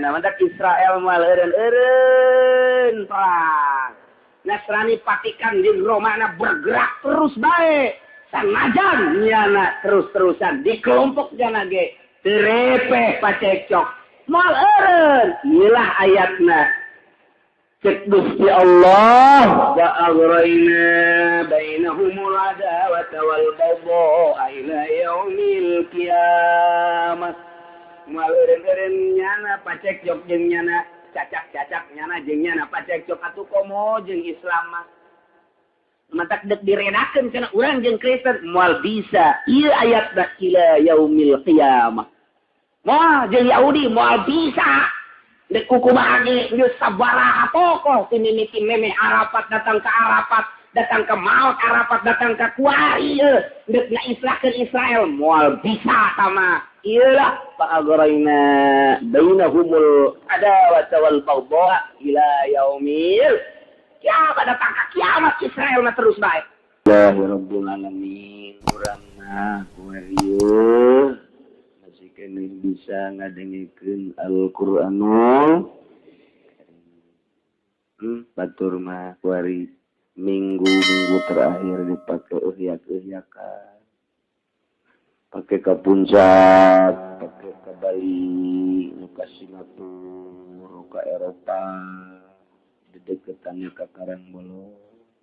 nyana mantap Israel moal eureun perang. Nasrani Vatikan jeung Romana bergerak terus bae. Sanajan nyana terus-terusan di kelompok jana ge terepeh pacekcok. Moal eureun ieulah ayatna. Cek Gusti Allah wa'aghraina bainahumul adawata wal baghdha ila yaumil qiyamah. Moal eureun nyana pacekcok jeung nyana cacak-cacak nyana jeung nyana pacekcok atuh komo jeung Islam mah. Mantak dek diredakeun kana urang jeung Kristen moal bisa ieu ayat ila yaumil qiyamah. Moal jeung Yahudi moal bisa dek kukumaha ge geus sabaraha tokoh ti mimiti meme Arafat datang ke Arafat, datang ke Maut Arafat, datang ke Kuari dek ngaisrahkeun Israel moal bisa sama ieulah fa'aghraina bainahumul adawata wal baghdha ila yaumil kiamat datang ke kiamat Israel mah terus bae. Alhamdulillahirabbil alamin urangna kuarieu kene bisa ngadengikeun Al-Qur'anul batur mah kuari minggu terakhir dipake euyak-euyakan pake ka puncak pake ka Bali nu ka Singapura ka Eropa dedeketannya ka Karangbolo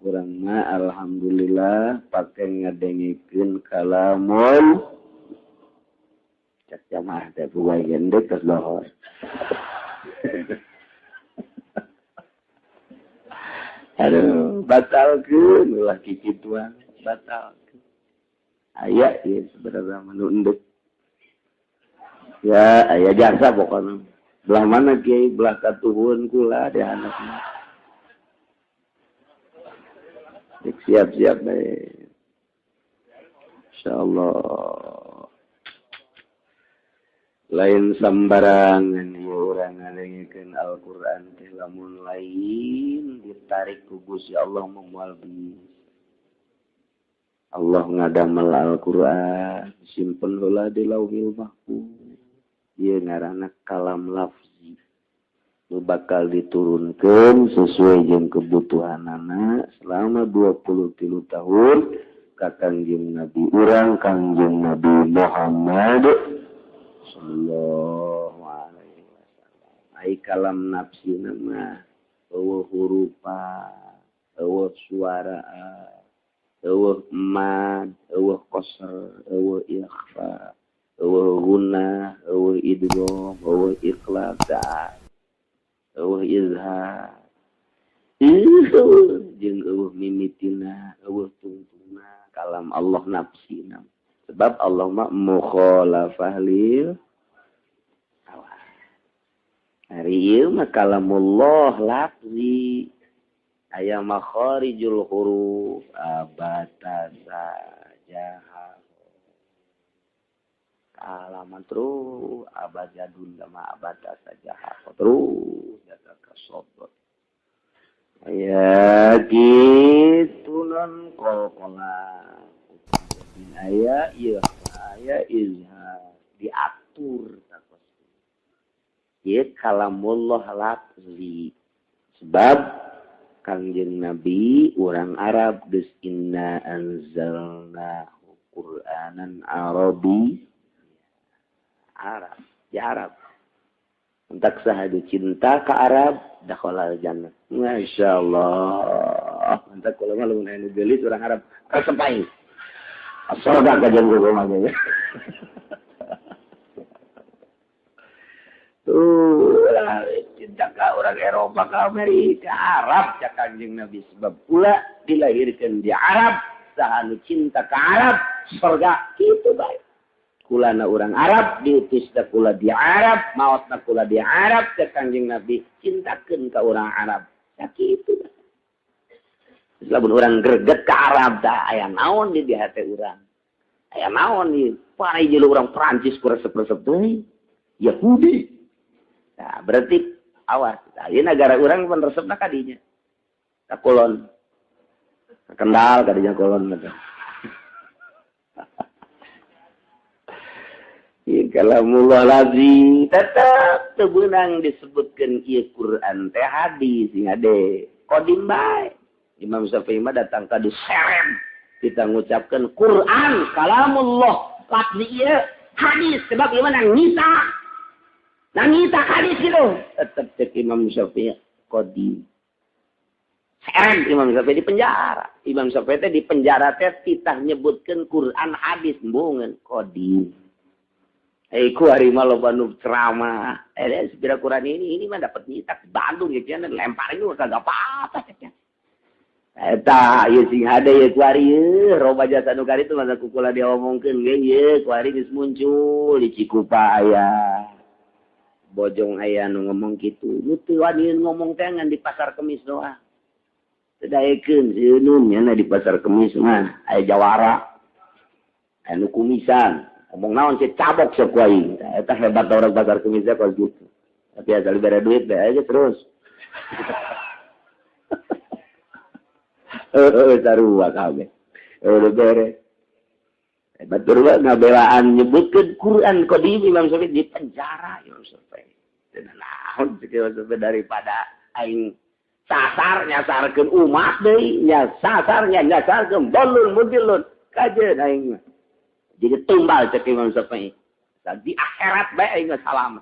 urang mah alhamdulillah pake ngadengikeun kalamul cak jamaah teh buai gendek terus lohor. Aduh, batalkeun ulah kikituan, batalkeun. Aya ieu sebenarnya manu endek. Ya, aya jasa pokokna. Belah mana kiai belah katuhun kula deh anakna. Siap-siap bae. Insyaallah. Lain sambarangan ieu urang ngadengikeun Al-Qur'an teh lamun lain ditarik ku Gusti Allah moal bisa. Allah ngadamel Al-Qur'an simpen heula di Lauhil Mahfuz. Ieu ngaranna kalam lafzi. Nu bakal diturunkeun sesuai jeung kebutuhanana selama 23 tahun ka Kangjeng Nabi urang Kangjeng Nabi Muhammad sallallahu alaihi wasallam. Ai kalam nafsi nama eueuh hurufa, eueuh suara, eueuh mad, eueuh qasr, eueuh ikhfa, eueuh gunah, eueuh idgham, eueuh iqlab, eueuh izhar. Jeung eueuh mimitina, eueuh tungtungna kalam Allah nafsina. Sebab Allah mah mukhalafah lil hawa. Hari ieu mah kalamullah lafzi aya makharijul huruf abatasa jaha. Kalaman terus abajadun sama abatasa jaha terus jaga kasobot. Aya gitu non qalqala. Aya ieu aya izhar diatur takos. Ieu kalamullah lafzi. Sebab Kangjeng Nabi urang Arab geus inna anzalnahu Qur'anan Arabi Arab ya Arab. Entak sahadu cinta ka Arab dakhalal jannah. Masyaallah. Entak kula mah lamun anu geulis urang Arab kasempaing. Surga kajian gue rumahnya. Tuh lah, cinta ke orang Eropa, ke Amerika, Arab, cak Kangjeng Nabi sebab pula dilahirkan di Arab, sahanu cinta ke Arab, surga gitu baik. Kulana orang Arab, diutusna kula di Arab, mautna kula di Arab, cak Kangjeng Nabi cintakeun ke orang Arab, cak gitu baik. Lamun orang greget ke Arab dah aya naon di hati orang. Aya naon ieu? Parai jeung urang Prancis kuresep-resep teh. Yahudi. Nah, berarti awas. Nah, ieu negara urang pun resepna ka dinya. Ka Kulon. Ka Kendal ka dinya Kulon betul. Kalamullah lazim tetap tebenang disebutkan ieu Quran teh hadis sing ade qadim bae. Imam Syafi'i mah datang ka diseret kita ngucapkan Quran kalamullah lafzi ieu hadis sebab ieu mah nangita hadis gitu tetap cek Imam Syafi'i qadim. Seret Imam Syafi'i di penjara. Imam Syafi'i teh di penjara teh titah nyebutkeun Quran hadis mbeungeun qadim. Kuari mah loba nu ceramah. Sepira Quran ini mah dapat nyitak Bandung ya kan lempar itu kagak apa-apa cenah. Eta ieu sing hade ye kuari roba jasa nu kari itu masa kukula diomongkeun ge ye kuari geus muncul di Cikupa aya. Bojong aya nu ngomong kitu. Nu teu wani ngomong teh ngan di pasar Kemis doang. Sedaekeun sieun nya di pasar Kemis mah aya jawara. Anu kumisan. Ngomong naon si cabok sekuai. Eta hebat orang pasar Kemisnya kalau gitu. Tapi asal bere duit deh aja terus. Sarua kabeh. Udah bere. Hebat terus ngabelaan nyebutkeun Quran qadim Imam Syafi'i di penjara Imam Syafi'i. Dan naon sih Imam Syafi'i daripada aing sasar nyasarkeun umat deui nya sasarnya nyasarkeun bolun mudilun kajeun aing mah. Jadi tumbal cek Imam Syafi'i. Di akhirat bae aing salam.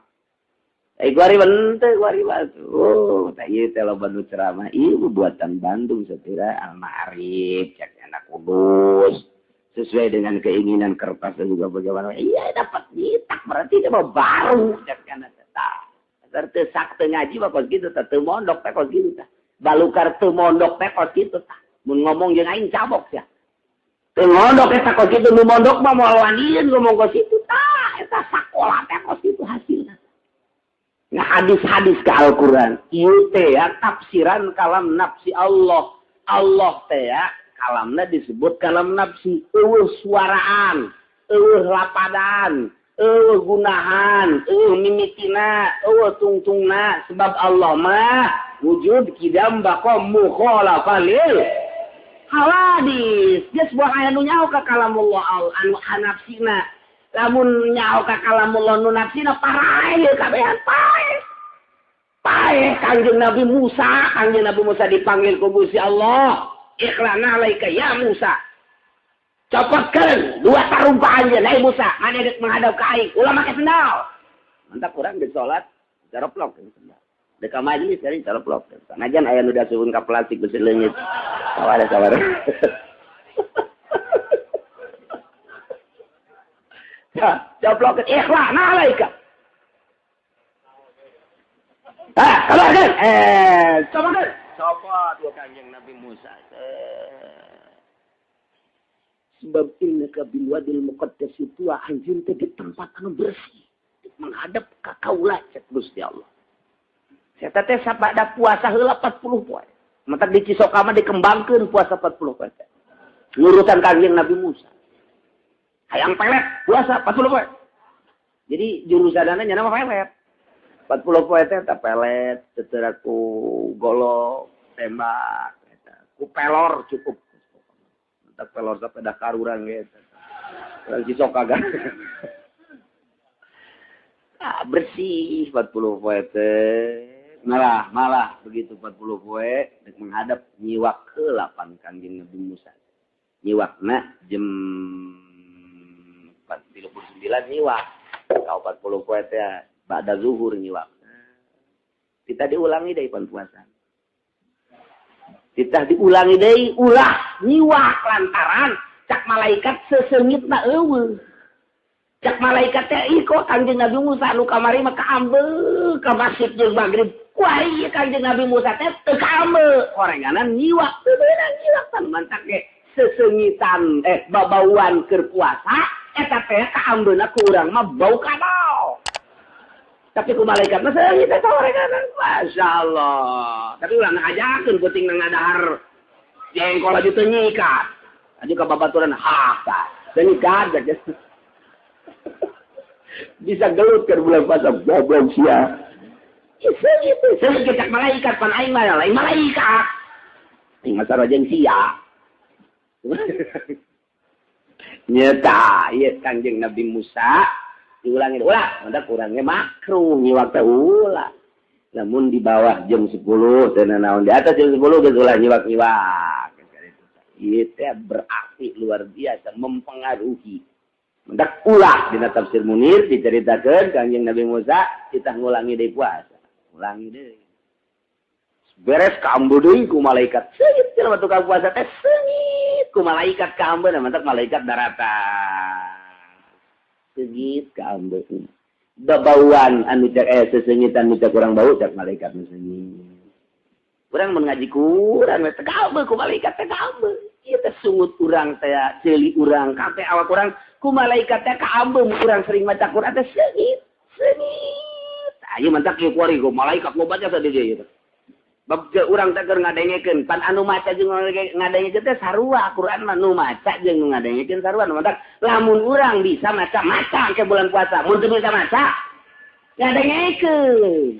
Kuari bente kuari batu. Oh, tah ieu teh loba nu ceramah ieu buatan Bandung satira Al-Ma'arif cek anak kudus. Sesuai dengan keinginan kertas juga bagaimana. Iya dapat nyitak berarti dia baru cek anak tah. Asar teu sak teu ngaji mah kos kitu tah teu mondok teh kos kitu tah. Balukar teu mondok teh kos kitu tah. Mun ngomong jeung aing cabok sia. Mondok eta kos kitu nu mondok mah moal wanieun ngomong kos kitu tah eta sakola teh kos kitu hasilna. Nah hadis-hadis ke Al-Qur'an ieu teh ya tafsiran kalam nafsi Allah. Allah teh ya kalamna disebut kalam nafsi eueuh suaraan, eueuh lapadan, eueuh gunahan, eueuh mimitina, eueuh tungtungna sebab Allah mah wujud kidam baqom mukhalafalil hawadis. Dia sebuah ayat nu nyaho ka kalamullah anu nafsina. Lamun nyaho ka kalamullah nu nafsina parae kabehan pae. Pae Kanjeng Nabi Musa dipanggil ku Gusti Allah. Ikhlana alaika ya Musa. Copotkeun dua tarumpaan je hai Musa, mana dek menghadap ka aing. Ulah make sendal. Mantap urang geus salat, caroplok sendal. Dek ka majelis tadi caroplok. Sanajan aya nu dasuhun ka plastik beusi leungit. Sabar. Ya, coplok ikhlana alaika. Keluarkan. Cobakan. Copot dua Kanjeng Nabi Musa. Sebab innaka bil wadil muqaddas itu anjeun teh di tempat anu bersih. Menghadap ka kaula cek Gusti Allah. Saya teh sabada puasa heula 40 poe. Mentak di Cisoka mah dikembangkeun puasa 40 poe. Nurutan Kanjeng Nabi Musa. Hayang pelet puasa 40 poe. Jadi jurusanana nya nama pelet. 40 poe teh eta pelet, teu ku golok, tembak eta. Ku pelor cukup. Mentak pelor sepeda karurang ge eta. Urang Cisoka kan. Bersih 40 poe teh. Malah begitu 40 poe dek menghadap nyiwak ke 8 Kanjeng Nabi Musa. Nyiwakna jam 4:39 nyiwak. Kau 40 poe teh ba'da zuhur nyiwak. Kita diulangi deui pan puasa. Kita diulangi deui ulah nyiwak lantaran cak malaikat seseungitna eueuh. Cak malaikat teh iko Kanjeng Nabi Musa nu kamari mah kaambeu ka masjid jeung magrib. Kuari Kanjeng Nabi Musa teh teu kaambeu. Orenganan nyiwak teu beunang nyiwak tan mantak ge seseungitan babauan keur puasa eta teh kaambeuna ku urang mah bau kadal. Tapi ku malaikat mah seungit eta orenganan. Masyaallah. Tapi ulah ngajakeun penting ngadahar jengkol aja teu nyikat. Aju ka babaturan tah. Teu nyikat aja. Bisa gelut ke bulan puasa goblok sia. Itu sedikit malaikat pan aing mah lain malaikat. Aing mah sarojeng sia. Nyata ieu Kanjeng Nabi Musa diulangi ulah mantap kurangnya makruh nyiwak teh ulah namun di bawah jam 10 dan naon di atas jam 10 geus ulah nyiwak itu berarti luar biasa mempengaruhi mendak ulah dina tafsir Munir diceritakeun Kanjeng Nabi Musa kita ngulangi deui puasa ulangi deui beres kaambeun deui ku malaikat seungit cenah tukang puasa teh seungit ku malaikat kaambeun mantap malaikat daratan seungit kaambeun babauan anu cek sesengitan anu cek urang bau cek malaikat seungit urang mun ngaji kurang teh kaambeun ku malaikat teh kaambeun ieu teh sungut urang teh ceuli urang kabeh awak urang ku malaikat teh kaambeun urang sering maca Quran teh seungit ayeuna mantap kieu kuari ku malaikat mau baca teh dia ieu bab urang teh keur ngadengekeun pan anu maca jeung ngadengekeun teh sarua Quran mah nu maca jeung nu ngadengekeun sarua mantap lamun urang bisa maca ke bulan puasa mun teu bisa maca ngadengekeun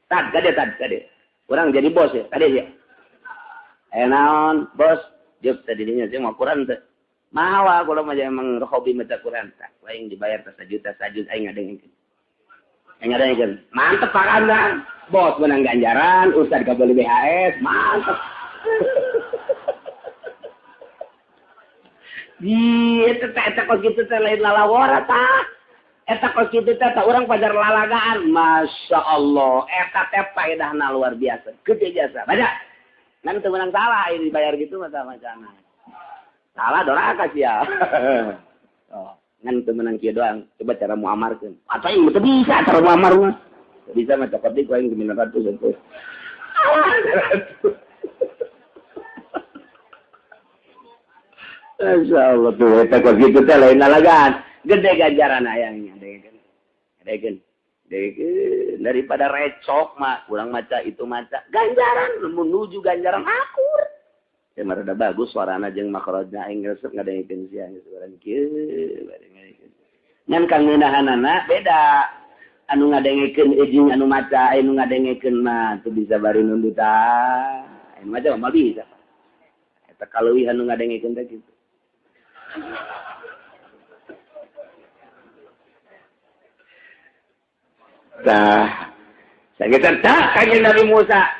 tad gade urang jadi bos ya tadi ya naon bos jeup tadi dinya jeung Quran teh mawa kula mah emang hobi maca Quran tah lain dibayar teh sajuta aing ngadengekeun mantep Pak Kandang bos menang ganjaran ustad kabeli BHS mantep eta kos kitu teh lain lalawara tah eta kos kitu teh urang pajar lalagaan Masya Allah eta teh faedahna luar biasa gede jasa baca ngan teu menang salah ini dibayar gitu macam-macam salah doraka sia oh ngan teu menang kieu doang coba cara muamarkeun atuh ieu teu bisa cara muamar mah bisa mah cokot di ku aing 900 itu Insyaallah tuh eta kok gitu teh lain lalagan gede ganjaran ayangnya degeun daripada recok mah kurang maca itu maca ganjaran menuju ganjaran akur ya marada bagus suarana jeung makrojna aing resep ngadengekeun sia suara kieu ngan kang ngeunahanana beda anu ngadengekeun jeung anu maca anu ngadengekeun mah teu bisa bari nundut anu maca mah bisa eta kaleuwih anu ngadengekeun teh kitu tah sakitu tah Kanjeng Nabi Musa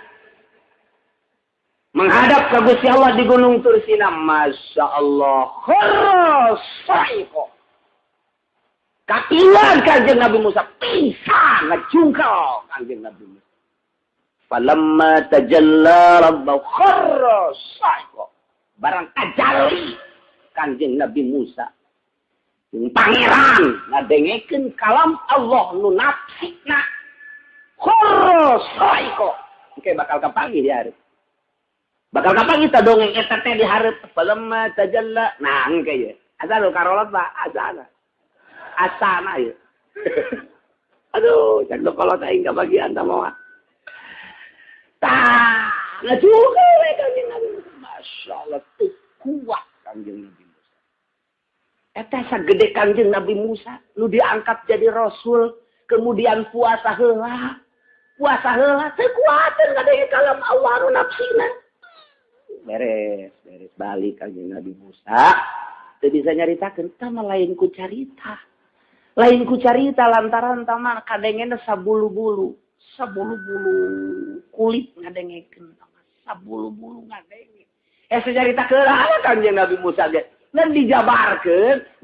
menghadap ke Gusti Allah di Gunung Tursina. Masya Allah. Kharasaiko. Kapilan Kanjeng Nabi Musa. Pisah. Ngejungkal Kanjeng Nabi Musa. Falamma tajalla rabbahu kharasaiko. Barang tajali Kanjeng Nabi Musa. Yung pangeran. Ngadengekeun kalam Allah nu nafsikna. Kharasaiko. Oke bakal kepanggil di hari. Bakal kapan kita dongeng eta teh di hareup falamma tajalla nah engke ye asal karolot Pak asana ye aduh cak kolot aing kabagian tah moal tah ngajuke we Kanjeng Nabi masyaallah teu kuat Kanjeng Nabi Musa eta sagede Kanjeng Nabi Musa nu diangkat jadi rasul kemudian puasa heula teu kuateun ngadenge kalam Allah nu nafsina beres balik Kanjeng Nabi Musa teu bisa nyaritakeun tah mah lain ku carita lantaran tama kadengena sabulu-bulu kulit ngadengekeun sabulu-bulu ngadenge sajaritakeun Kanjeng Nabi Musa ge ngan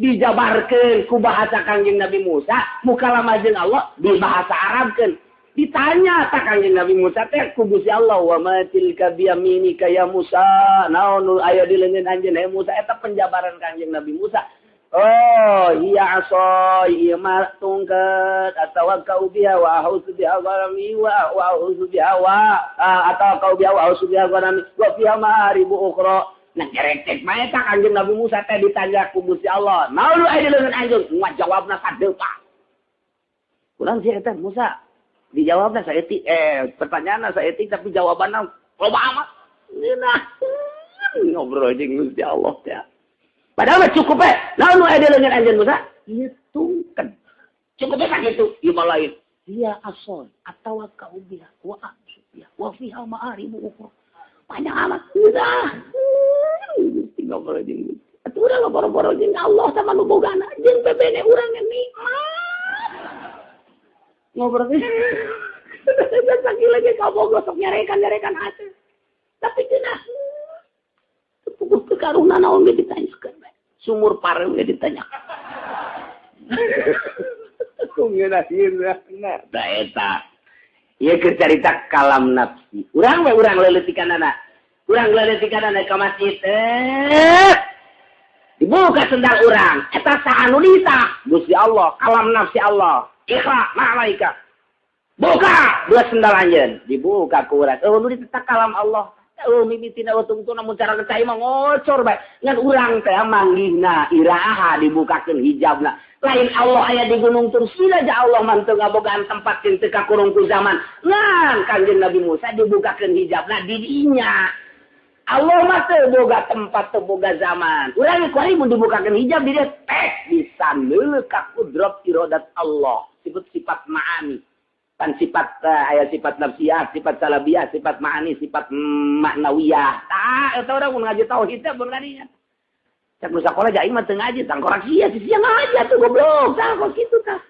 dijabarkeun ku bahasa Kanjeng Nabi Musa mukalama jeung Allah di bahasa Arabkeun ditanya tak Kanjeng Nabi Musa teh ku Gusti Allah wa ma tilka bi yaminika ya Musa naon aya di leungeun anjeun he Musa eta penjabaran Kanjeng Nabi Musa oh iya asoy ieu mah tungkeut atawa kau biha wa hausu biha warami wa hausu biha wa atawa kau biha wa hausu biha warami wa fiha ma'aribu ukhra nah ceretek mah eta Kanjeng Nabi Musa teh ditanya ku Gusti Allah naon aya di leungeun anjeun ngajawabna sadepa urang sia eta Musa dijawabnya saeutik pertanyaanna saeutik tapi jawabannya loba amat. Nah, ngobrol jeung Gusti Allah teh. Padahal mah cukup we. Naon nu aya di leungeun anjeun Musa? Hitungkeun. Cukup we sakitu, ieu mah lain. Dia asal atawa kau biha wa asbiha wa fiha ma'aribu ukhra. Panjang amat. Udah. Ngobrol jeung Atuh urang boro-boro jeung Allah sama nu bogana jeung bebene urang nikmat. ngobrol sakit lagi kau gosok nyarekan aja. Tapi cenah tepuk ke karuna naon ge ditanyakeun bae. Sumur parem ge ditanya. Kungena sieuna da eta. Ieu keur carita kalam nafsi. Urang leuleutikannana. Urang leuleutikannana ka masjid. Dibuka sendal urang. Eta saanu nisa Gusti Allah, kalam nafsi Allah. Ikhra malaika. Buka dua sendal anjeun. Dibuka ku urang. Nu ditata kalam Allah. Mimitina tungtuna mun cara cai mah ngocor bae. Ngan urang teh manggihna iraha dibukakeun hijabna. Lain Allah aya di gunung Tursila ja Allah manteu ngabogaan tempat teu teu kakurung ku zaman. Ngan Kanjeng Nabi Musa dibukakeun hijabna di dinya. Allah mah teu boga tempat teu boga zaman. Urang kuari mun dibukakeun hijab di dieu teh disandeul ka kudrat iradat Allah. Sifat ma'ani. Kan sifat aya sifat nafsiyah, sifat salabiyah, sifat ma'ani, sifat ma'nawiyah. Tah eta urang mun ngaji tauhid teh bener nya. Cak nu sakola jaing mah teu ngaji, tangkorak sia sia ngaji atuh goblok. Tah kos kitu tah.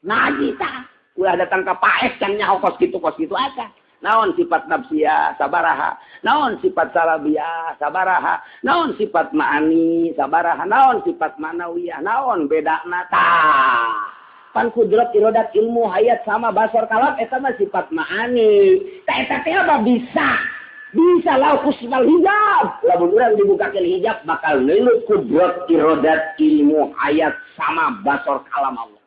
Ngaji tah. Ulah datang ka paes can nyaho kos kitu aja. Naon sifat nafsiyah sabaraha, naon sifat salabiyah sabaraha, naon sifat ma'ani sabaraha, naon sifat ma'nawiyah, naon bedana tah. Pan kudrat iradat ilmu hayat sama basar kalam eta mah sifat ma'ani. Ta eta teh apa bisa lau kusmal hijab. Lamun urang dibukakeun hijab bakal leuleut kudrat iradat ilmu hayat sama basar kalam Allah.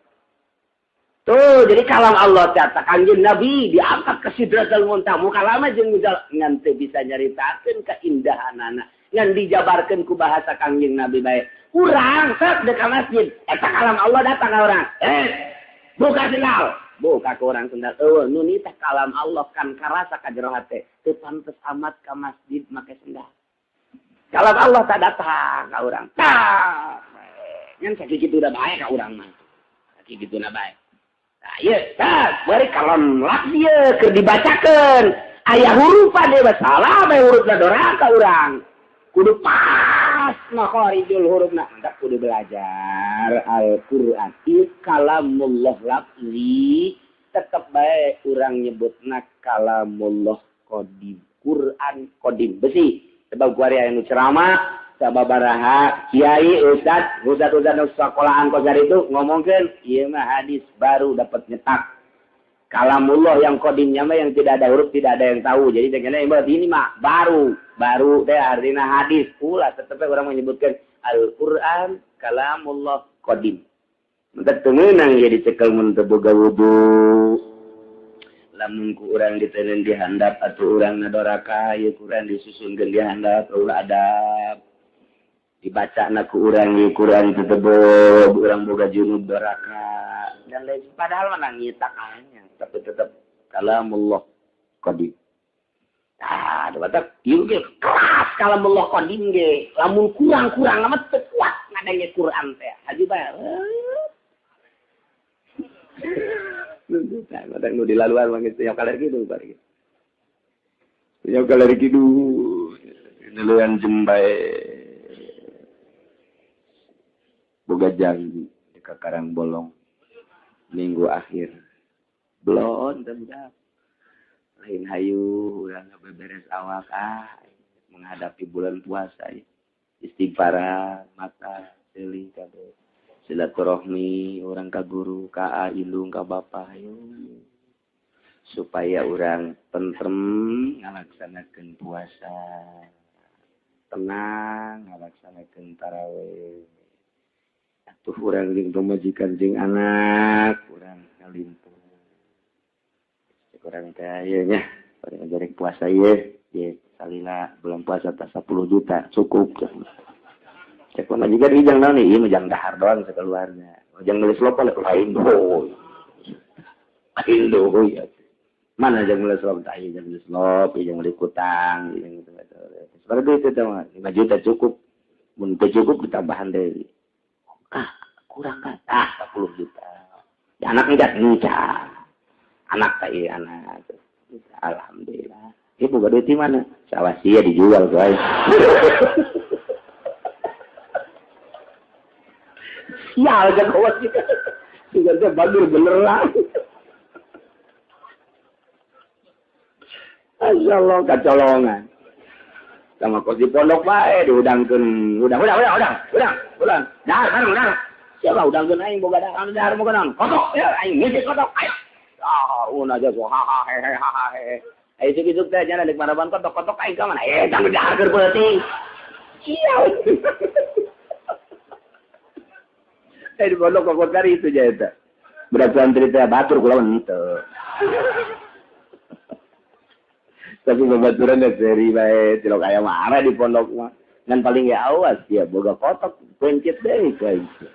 Tuh, jadi kalam Allah teh Kanjeng Nabi diangkat ke Sidratul Muntaha. Muka lama jeung ngan teu bisa nyaritakeun keindahanana. Ngan dijabarkeun ku bahasa Kanjeng Nabi bae. Urang sok dekat masjid. Eta kalam Allah datang ka urang. Buka sendal. Buka ke urang sendal. Nu ni teh kalam Allah kan karasa ka jero hate. Teu pantes amat ka masjid make sendal. Kalam Allah tak datang ka urang. Tah. Ngan sakitu kitu da bae ka urang mah. Sakitu kitu na bae. Nah, ieu tah bari kalam lak dieu keur dibacakeun. Aya hurufna dewe salah bae hurufna doraka urang. Kudu pas makharijul hurufna. Mantap kudu belajar Al-Qur'an. Kalamullah lafzi tetep bae urang nyebutna kalamullah qadim. Quran qadim besi. Sebab kuari anu ceramah sababaraha kiai ustad sekolahan kozar itu ngomongkeun ieu mah hadis baru dapat nyetak. Kalamullah yang kodimnya mah yang tidak ada huruf, tidak ada yang tahu. Jadi dengan ini mah baru teh artinya hadis. Ulah tetep orang menyebutkan Al-Qur'an kalamullah kodim. Mentek teu meunang jadi cekel mun teu boga wudu. Lamun ku urang diteuneun di handap atuh urang ngadoraka ieu Qur'an disusunkeun di handap ulah adab. Dibacana ku urang ieu Qur'an teu tebog, urang boga junub doraka. Dan lain padahal mah nyitak anya. Tapi tetap kalamullah qadim. Ah, dapat ieu ge keras kalamullah qadim ge. Lamun kurang-kurang amat teu kuat ngadenge Quran teh. Haji bae. Nuntutan madak nu dilaluan mah geus nya kaler kitu bari. Nya kaler kitu. Neuleuan jembae. Boga janji di Karang Bolong minggu akhir. Belum tentu. Lain hayu urang beberes awak menghadapi bulan puasa ya. Istighfar mata teuling kabeh. Silaturahmi urang ka guru, ka indung, ka bapa hayu. Supaya urang tentrem ngalaksanakeun puasa. Tenang ngalaksanakeun tarawih. Atuh urang jeung pamajikan jeung anak, urang ngalimpuh. Kurang teh ieu nya, bari ngajarek puasa ieu, ye salila bulan puasa teh 10 juta cukup. Cek mana juga dijang naon ieu mah jang dahar doang sakeluarnya. Jang nulis lop lain doh. Lain doh ya. Mana jang nulis lop tah jang nulis lop, jang nulis utang, jang gitu. Seperti itu teh 5 juta cukup. Mun teu cukup ditambahan deui. Kurang kan? 10 juta. Ya anak enggak nikah. Anak tadi anak. Alhamdulillah. Ibu boga duit di mana? Sawah sia dijual guys. Sial aja kawas kita. Juga dia badur bener lah. Masyaallah kacolongan. Sama kos di pondok bae diudangkeun. Udang. Dahar kan udang. Siapa udangkeun aing boga dahar boga naon? Kotok ya aing ngisi kotok. Ayo. Aja so he. Ayo suk teh jangan dek maraban kotok aing ka mana? Tang dahar keur peuting. Iya. Di pondok kok kari itu aja eta. Budak santri teh batur kula henteu. Tapi babaturan seri bae cilok aya marah di pondok mah. Ngan paling ya awas ya boga kotok pencet deui ka itu.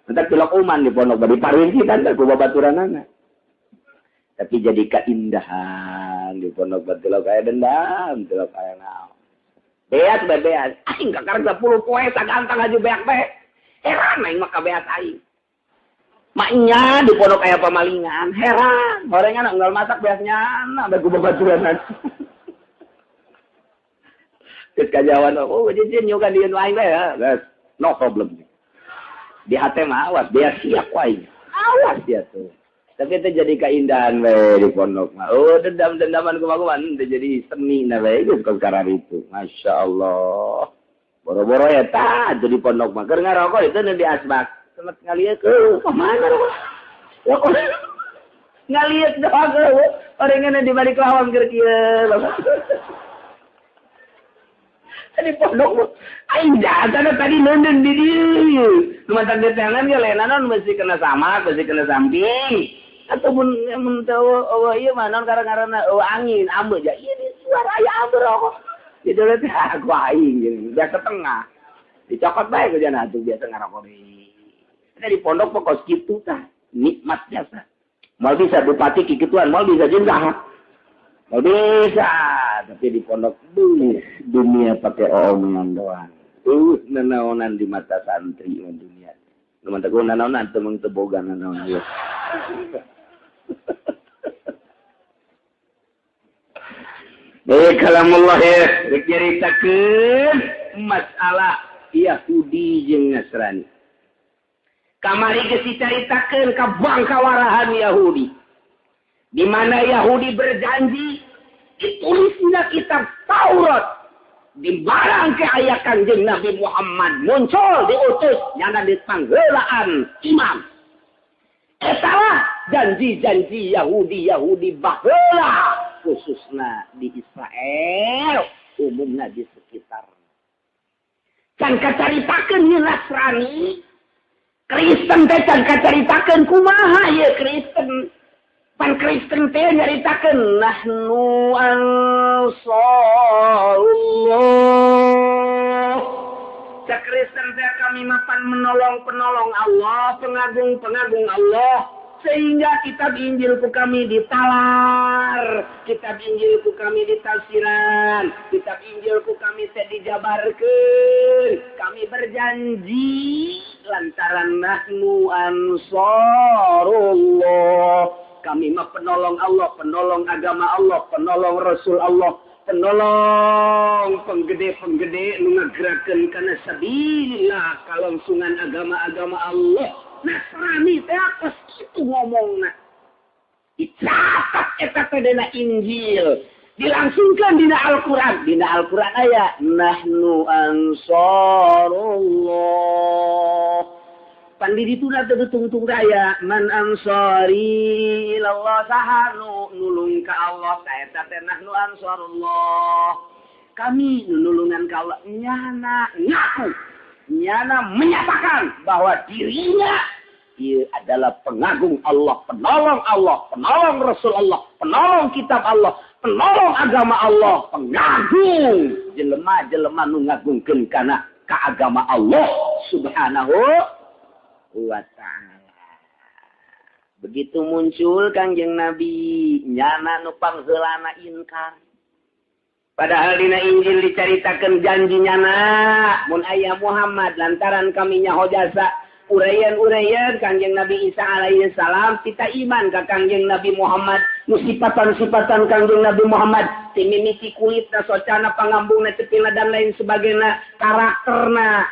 Entar cilok uman di pondok bari parinci kan ku babaturanana. Tapi jadi keindahan di pondok cilok aya dendam, cilok aya naon. Beas. Aing kakar 10 poe sagantang aju beak bae. Heran aing mah ka beas aing. Maknya di pondok aya pamalingan, heran. Gorengan enggal masak beasnya ada ku babaturan. Terus kajawan, jijin juga di lain ya, no problem. Di hati mah awas, dia siap wae. Awas dia tuh. Tapi itu jadi keindahan we di pondok mah. Dendam-dendaman kumaha itu jadi seni na we itu perkara itu. Masya Allah. Boro-boro ya ta jadi pondok mah. Keur ngarokok itu di asbak. Semet ngalieu ke mana rokok? Ngalieu doang ke. Orangnya di balik lawang keur kieu. Di pondok aing jaga tadi nenden di dieu. Lumayan tangan ge lenanon mesti kena sama, mesti kena samping. Atau mun teu ieu mah naon karang-karangna angin ambeul ja. Ieu di suara aya ambeul rokok. Di dole teh aku aing biasa tengah. Dicokot bae ke jana atuh biasa ngarokok deui. Eta di pondok pokok kitu tah, nikmat biasa. Mal bisa bupati kikituan, mal bisa jenderal. Mal bisa, tapi di pondok dunia pakai omongan doang. Nanaonan di mata santri dunia. Teman teguh nanaonan temeng teboga nanaonan. Kalamullah ya, diceritakeun masalah Yahudi jeung Nasrani. Kamari geus dicaritakeun ka bangkawarahan Yahudi. Di mana Yahudi berjanji ditulisnya kitab Taurat di barang aya Kanjeng Nabi Muhammad muncul diutus nyana dipanggelaan imam. Etalah janji-janji Yahudi baheula khususna di Israel umumna di sekitar. Can kacaritakeun ieu Nasrani Kristen teh can kacaritakeun kumaha ieu Kristen. Pan Kristen teh nyaritakeun nahnu ansarullah. Cak Kristen teh kami mapan penolong Allah, pengagung Allah. Sehingga kitab Injil ku kami ditalar, kitab Injil ku kami ditafsiran, kitab Injil ku kami teh dijabarkeun. Kami berjanji lantaran nahnu ansarullah. Kami mah penolong Allah, penolong agama Allah, penolong Rasul Allah, penolong penggede-penggede nu ngagerakeun kana sabilillah kalangsungan agama-agama Allah. Nasrani teh apes kitu ngomongna. Dicatat eta teh dina Injil, dilangsungkeun dina Al-Qur'an. Dina Al-Qur'an aya nahnu ansarullah. Pandidituna teu tungtung daya man ansari ilallah sahanu nulung ka Allah saeta teh nahnu ansarullah. Kami nulungan ka Allah nyana ngaku nyana menyatakan bahwa dirinya ia adalah pengagung Allah, penolong Rasul Allah, penolong kitab Allah, penolong agama Allah, pengagung jelema-jelema nu ngagungkeun kana ka agama Allah Subhanahu wa ta'ala. Begitu muncul Kangjeng Nabi nyana nu pangheulana inkar. Padahal dina Injil dicaritakeun janji nyana mun aya Muhammad lantaran kami nyaho jasa urayan-urayan Kangjeng Nabi Isa alaihi salam kita iman ka Kangjeng Nabi Muhammad nu sifatan-sifatan Kangjeng Nabi Muhammad timimiti kulitna socana pangambungna cepina dan lain sebagainya karakterna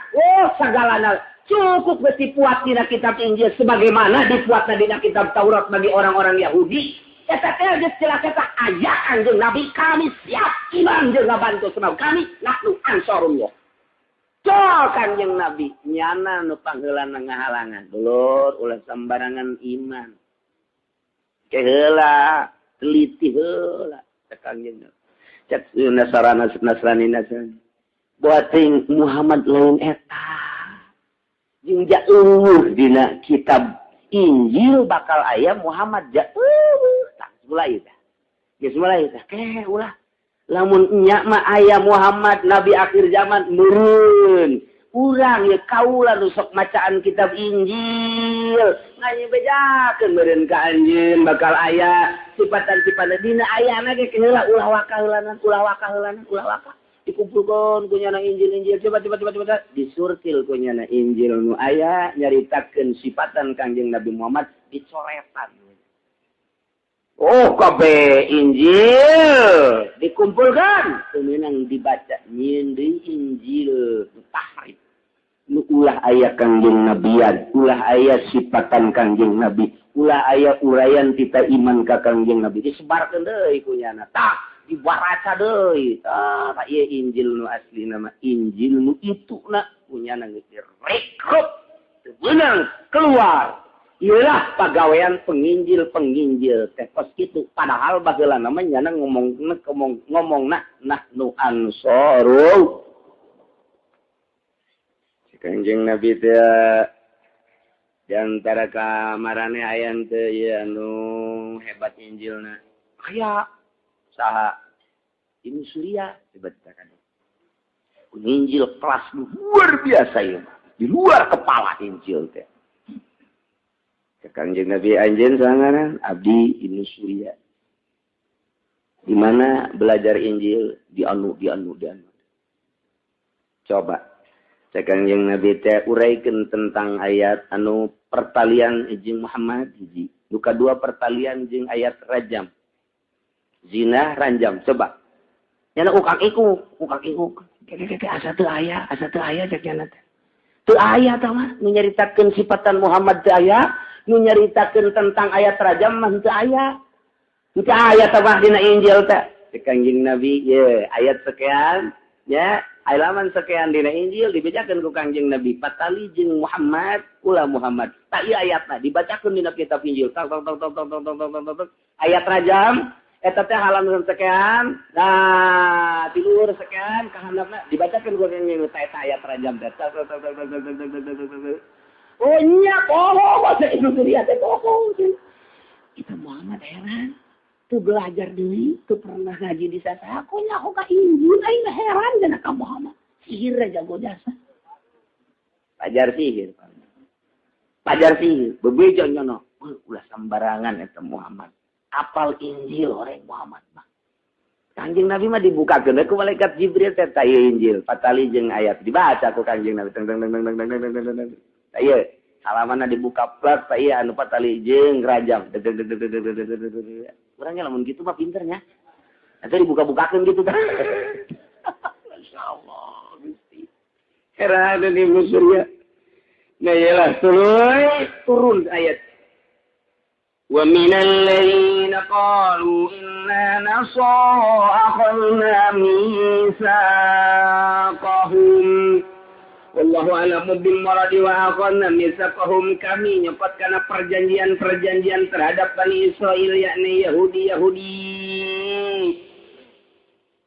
sagalana cukup geus dipuat dina kitab Injil sebagaimana dipuatna dina kitab Taurat bagi orang-orang Yahudi. Eta teh geus jelas eta aya Kangjeng Nabi kami siap iman jeung ngabantu sama kami nahnu ansorullah. Col Kangjeng Nabi nyana nu pangheulana ngahalangan. Dulur ulah sembarangan iman. Keheula teliti heula Kangjeng Nabi. Cek Nasrani. Buating Muhammad lain eta. Jeung jauh dina kitab Injil bakal aya Muhammad jauh. Mulai dah. Geus mulai dah. Ulah. Lamun nya mah aya Muhammad nabi akhir zaman meureun. Urang ye kaula nu sok macaan kitab Injil. Nganya bejakeun meureun ka anjeun bakal aya sifatan-sifatan dina ayana ge keheula ulah waka heulanan. Dikumpulkeun ku nyana Injil. Coba disurtil ku nyana Injil nu aya nyaritakeun sifatan Kangjeng Nabi Muhammad dicoretan. Oh, kabeh Injil dikumpulkan, kemudian dibaca nyeun deui Injil tahrif. Nu ulah aya Kangjeng Nabian, ulah aya sifatan Kangjeng Nabi, ulah aya urayan tita iman ka Kangjeng Nabi. Disebarkeun deui ku nyana. Tah, dibaraca deui. Tah, ieu Injil nu asli nama Injil nu ituna ku nyana geus direkrut. Beunang keluar. Iyalah pagawean penginjil teh pos kitu padahal baheula nama nyana ngomongna nahnu ansorul. Kangjeng Nabi teh di antara kamarane aya teu ieu anu hebat Injilna. Aya saha ini Surya dibacakan. Injil kelas luar biasa ieu. Di luar kepala Injil teh. Kangjeng Nabi anjeun sangaran Abdi Ibnu Surya. Di mana belajar Injil di anu. Coba Kangjeng Nabi teh uraykeun tentang ayat anu pertalian jeung Muhammad hiji. Nu kadua pertalian jeung ayat rajam. Zina ranjam. Coba. Nyana ukak iku. Keke asa teu aya cek nyana teh. Teu aya tah mah nu nyaritakeun sifatan Muhammad teu aya. Nu nyaritakeun tentang ayat rajam mah teu aya. Teu aya tah mah dina Injil teh. Kangjeng Nabi ye ayat sekian ya halaman sekian dina Injil dibacakeun ku Kangjeng Nabi patali jeung Muhammad ulah Muhammad. Tah ieu ayatna dibacakeun dina kitab Injil. Ayat rajam eta teh halaman sekian. Nah, di luhur sekian ka handapna dibacakeun ku Kangjeng Nabi eta ayat rajam teh. Oh nya bohong bahasa Indonesia teh bohong. Kita Muhammad heran. Tuh belajar deui, tuh pernah ngaji di sana. Aku ka Injil aing heran cenah ka Muhammad. Sihir jago jasa. Pajar sihir. Bebejo nyono. Ulah sembarangan eta Muhammad. Apal Injil orang Muhammad mah. Kangjeng Nabi mah dibukakeun ku malaikat Jibril teh ta Injil, patali jeung ayat dibaca ku Kangjeng Nabi. Ieu halamanna dibuka plak tah ieu anu patali jeung rajam. Urang lamun kitu mah pinternya. Atuh dibuka-bukakeun gitu tah. Masyaallah Gusti. Heran di Surya. Nah iyalah turun ayat. Wa minal ladzina qalu inna nasara akhadna mitsaqahum. Wallahu a'lamu bil maradi wa aqanna misaqahum kami nyepot kana perjanjian terhadap Bani Israil yakni Yahudi.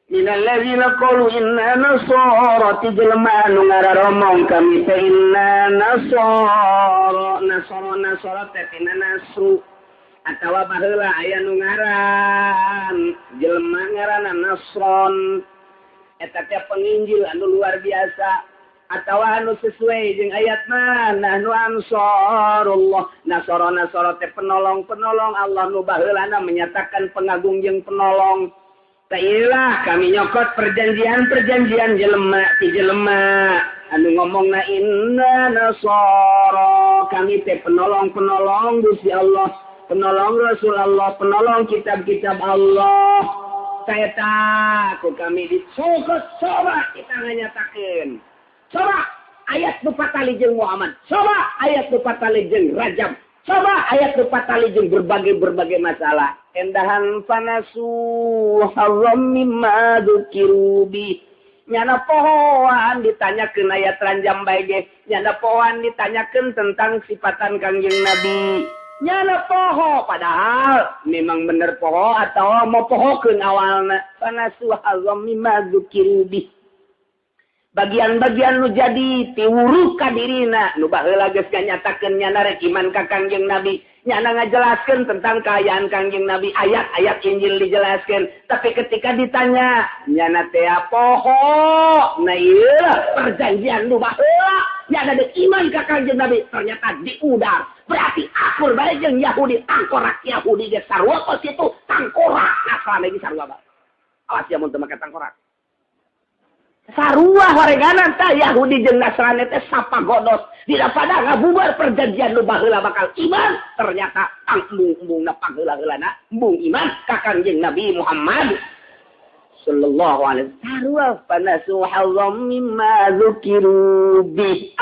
Minal ladzina qalu inna nasara tijlma nu ngararomong kami fa inna nasara tetina nasru atawa baheula aya nu ngaran jelema ngaranna Nasron eta teh penginjil anu luar biasa. Atau anu sesuai jeung ayat mana anu ansarullah nasara teh penolong Allah nu baheulana menyatakan pengagung jeung penolong. Tailah kami nyokot perjanjian jelema anu ngomongna inna nasara kami teh penolong Gusti Allah, penolong Rasul Allah, penolong kitab-kitab Allah. Saeta ku kami dicokot coba kita nganyatakeun. Coba ayat nu patali jeung Muhammad. Coba ayat nu patali jeung Rajab. Coba ayat tali jeung berbagai masalah. Endahan panasu haram mimma dzukirubi. Nyana pohoan ditanyakeun ayat ranjam bae ge. Nyana pohoan ditanyakeun tentang sifatan Kangjeng Nabi. Nyana poho padahal memang bener poho atau mau pohokeun awalna. Panasu haram mimma dzukirubi. Bagian-bagian nu jadi tiwuruk ka dirina nu baheula geus nyatakeun nyana rek iman ka Kangjeng Nabi, nyana ngajelaskeun tentang kaayaan Kangjeng Nabi, ayat-ayat Injil dijelaskeun, tapi ketika ditanya nyana teh poho nah ieu perjanjian nu baheula nyana deuk iman ka Kangjeng Nabi ternyata diudar. Berarti akur bae jeung Yahudi tangkorak Yahudi ge sarua kos itu tangkorak Nasrani ge sarua bae. Awas ya mun teu make tangkorak. Sarua horeganan teh Yahudi jeung Nasrani teh sapagodos dina pada ngabubar perjanjian nu baheula bakal iman ternyata embung-embungna pageula-geulana embung iman ka Kangjeng Nabi Muhammad sallallahu alaihi wasallam. Sarua panasu haram mimma dzukiru bi.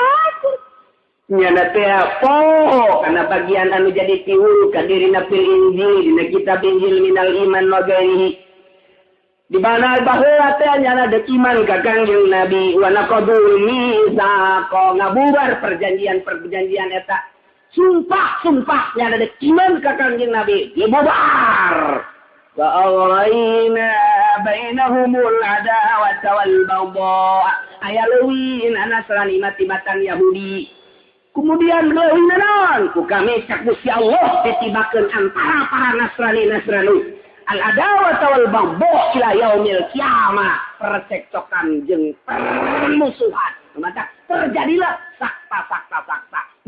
Nyana teh poho kana bagian anu jadi tiwul ka dirina fil Injil dina kitab Injil minal iman wa ghairihi. Di mana baheula teh nyana deuk iman ka Kangjeng Nabi wa naqadul mitsaq ngabubar perjanjian eta sumpah nyana deuk iman ka Kangjeng Nabi dibubar wa awrayna bainahumul adawata wal baghdha aya leuwin Nasrani mati-matan Yahudi kemudian leuwin naon ku kami cak Gusti Allah ditibakeun antara para Nasrani al-adawah wal baghdha ila yaumil kiamah percekcokan jeung permusuhan maka terjadilah sakta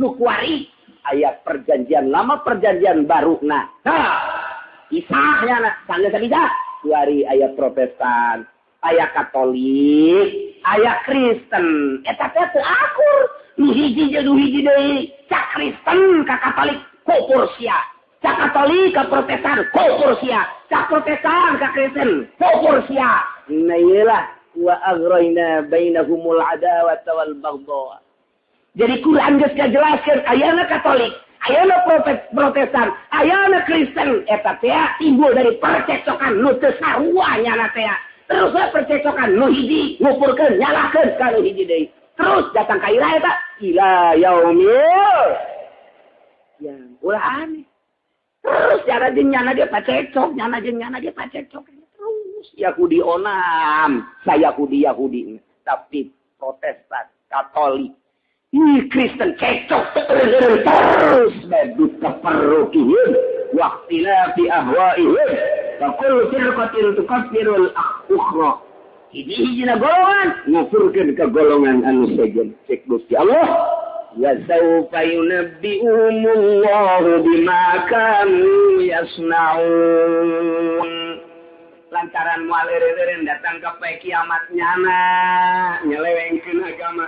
nu kuari ayat perjanjian lama perjanjian baru nah isahnya sanggeus sabida kuari ayat Protestan ayat Katolik ayat Kristen eta teh teu akur nu hiji jeung nu hiji deui cak Kristen ka Katolik Pursia cak Katolik ka Protestan Pursia cak Protestan ka Kristen Pursia nah iyalah wa aghrayna bainahumul adawata wal baghdha jadi Quran geus kajelaskeun ayana Katolik ayana Protestan ayana Kristen eta teh timbul dari percekcokan nu teu sarua nyana teh terus percekcokan nu hiji ngupurkeun nyalakeun ka nu hiji deui terus datang ka ira eta ila yaumil ya ulah aneh. Terus nyana jeung nyana dia pacekcok, nyana jeung nyana dia pacekcok. Terus Yahudi onam, saya Yahudi, tapi Protestan, Katolik, ini Kristen cekcok terus badut tafarruqihim wa ikhtilafi ahwa'ihim. Wa kullu firqatin tukaffirul ukhra. Hiji-hijina golongan ngufurkeun ka golongan anu sejen. Cek Gusti Allah. Wa sawfa yunabbi'uhumullahu bima kanu yasna'un. Lantaran moal eureun datang ka poe kiamat nyana nyelewengkeun agama.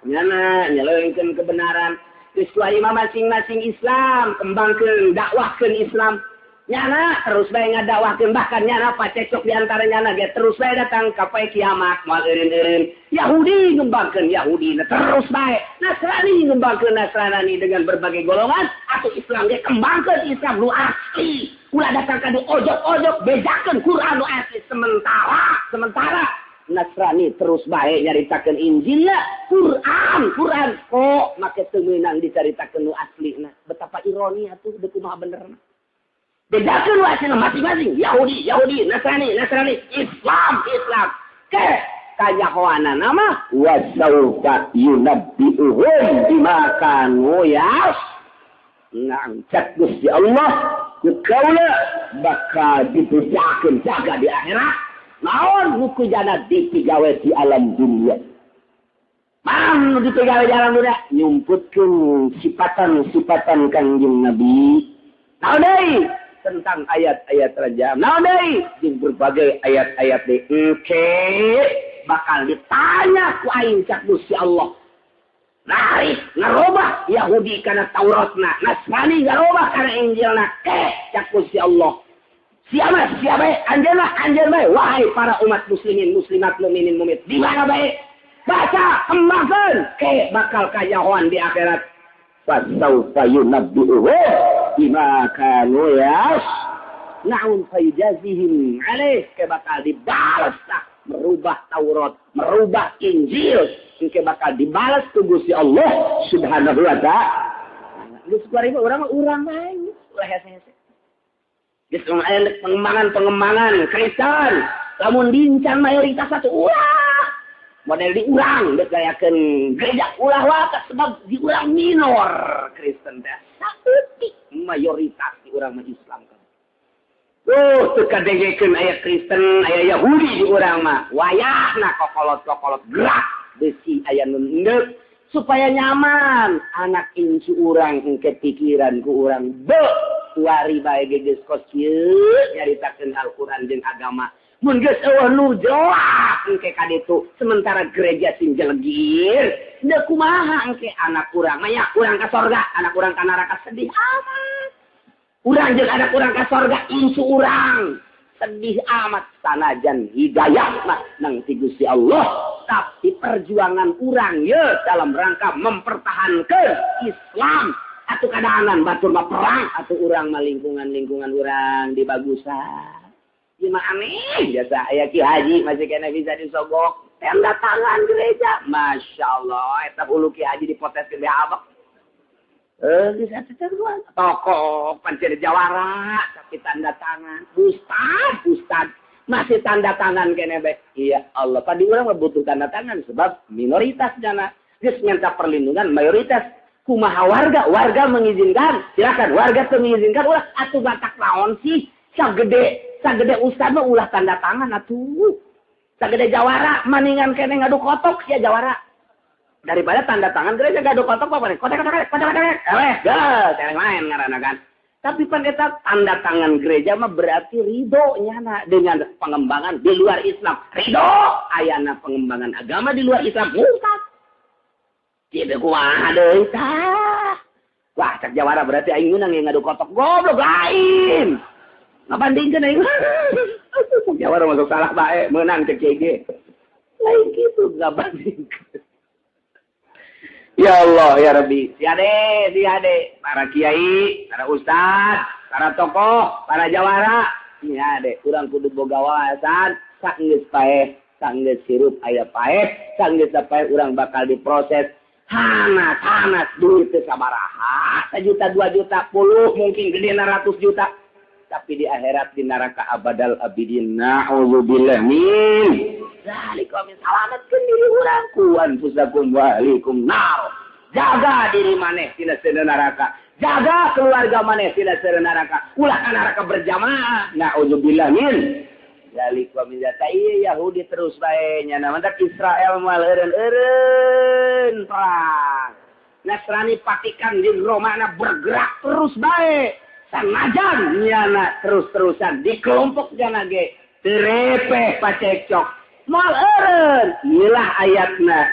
Nyana nyelewengkeun kebenaran. Geus imam masing-masing Islam kembangkeun dakwahkeun Islam. Nyana terus bae ngadakwahkeun bahkan nyana pacecok di antara nyana ge terus bae datang ka poe kiamat moal eureun-eureun. Yahudi ngembangkeun Yahudi terus bae. Nasrani ngembangkeun Nasrani dengan berbagai golongan atau Islam ge kembangkeun Islam nu asli. Ulah datang ka di ojok-ojok bedakeun Quran nu asli sementara Nasrani terus bae nyaritakeun Injilna Quran kok make teu meunang dicaritakeun nu aslina. Betapa ironi atuh deuk kumaha benerna. Bedakeun wae masing-masing Yahudi, Nasrani, Islam. Ke kajahoana nama wa sawfa yunabbi'uhum bima kanu ngangkat Gusti Allah ku kaula bakal dibedakeun jaga di akhirat naon hukum jana dipigawe di alam dunia. Mang dipigawe di alam dunia nyumputkeun sifatan Kangjeng Nabi. Naon deui tentang ayat-ayat rajam. Naon deui di berbagai ayat-ayat deui bakal ditanya ku aing cak Gusti Allah. Narik ngarobah Yahudi kana Tauratna, Nasrani ngarobah kana Injilna. Cak Gusti Allah. Siapa anjeun bae wahai para umat muslimin muslimat mukminin mukminat di mana bae baca kembangkeun bakal kajahoan di akhirat. fasawfa yunabbi'uhum bima kanu naun fayjazihim alaih, ke bakal dibalas merubah Taurat, merubah Injil, ke bakal dibalas ku Gusti Allah Subhanahu wa taala. Geus 2000 urang lain ulah hese-hese. Geus aya pengembangan Kristen, lamun dincan mayoritas satu ulah model di urang geus gayakeun gereja ulah wae sebab di urang minor Kristen teh saeutik mayoritas di urang mah Islam. Teu kadengekeun aya Kristen, aya Yahudi di urang mah. Wayahna kokolot-kokolot gerak besi aya nu endeup supaya nyaman. Anak incu urang engke pikiran ku urang wari bae geus kos kieu nyaritakeun Al-Qur'an jeung agama. Mun geus eueuh nu jelas engke ka ditu sementara gereja sing jelegir, da kumaha engke anak urang mah ya urang ka sorga, anak urang ka neraka sedih amat. Urang jeung ada urang ka sorga insu urang sedih amat sanajan hidayah mah nang ti Gusti Allah, tapi perjuangan urang ye dalam rangka mempertahankan Islam atuh kadaanan batur mah perang atuh urang mah lingkungan urang dibagusan. Ieu mah aneh biasa aya Ki Haji masih kena bisa disogok tanda tangan gereja. Masyaallah eta ulu Ki Haji dipotes ke abak. Bisa terus tokoh pancen jawara tapi tanda tangan ustad masih tanda tangan kene bae. Iya Allah padi urang mah butuh tanda tangan sebab minoritas jana geus minta perlindungan mayoritas kumaha warga mengizinkan silakan warga teu mengizinkan ulah atuh batak naon sih sagede ustad mah ulah tanda tangan atuh sagede jawara maningan kene ngadu kotok sia jawara daripada tanda tangan gereja gaduh kotok apa nih kotek tereng main ngaranna kan. Tapi pan eta tanda tangan gereja mah berarti ridho nyana dengan pengembangan di luar Islam. Ridho ayana pengembangan agama di luar Islam mungkat. Tidak kumaha deui tah. Wah cak jawara berarti aing meunang yang ngadu kotok goblok lain. Ngabandingkeun aing. Jawara masuk salah bae meunang cek CG. Lain kitu ngabandingkeun. Ya Allah, ya Rabbi, si ade, para kiai, para ustad, para tokoh, para jawara, si ade, urang kudu boga wawasan, sanggeus paeh, sanggeus hirup aya paeh, sanggeus paeh urang bakal diproses, hanas, duit teu sabaraha, 1 juta, 2 juta, 10, mungkin gede 100 juta, tapi di akhirat di neraka abadal abidin, na'udzubillah min. Zalika min salamatkeun diri urang ku anfusakum wa ahlikum nar. Jaga diri maneh tina seuneu neraka. Jaga keluarga maneh tina seuneu neraka. Ulah ka neraka berjamaah. Na'udzubillah min. Zalika min zata ieu Yahudi terus bae nya mantak Israel moal eureun perang. Nasrani Vatikan di Romana bergerak terus bae. Sanajan nyana terus-terusan di kelompok jana ge terepeh pacekcok. Mal eureun iyalah ayatna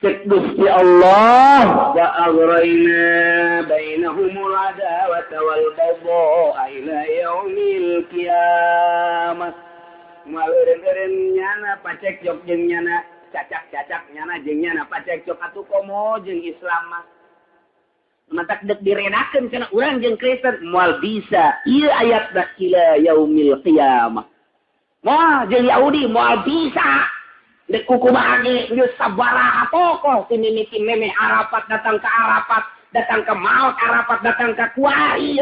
cek Gusti Allah wa aghrayna bainahumul adawata wal baghdha ila yaumil qiyamah. Mal eureun nyana pacekcok jeung nyana cacak-cacak nyana jeung nyana pacekcok atuh komo jeung Islam mah matak dek diredakeun kana urang jeung Kristen moal bisa ieu ayatna ila yaumil qiyamah. Wah, jeung Yahudi moal bisa. Dek kukumaha ge geus sabaraha tokoh ti mimiti meme Arafat datang ke Arafat, datang ke Maut Arafat, datang ke Kuari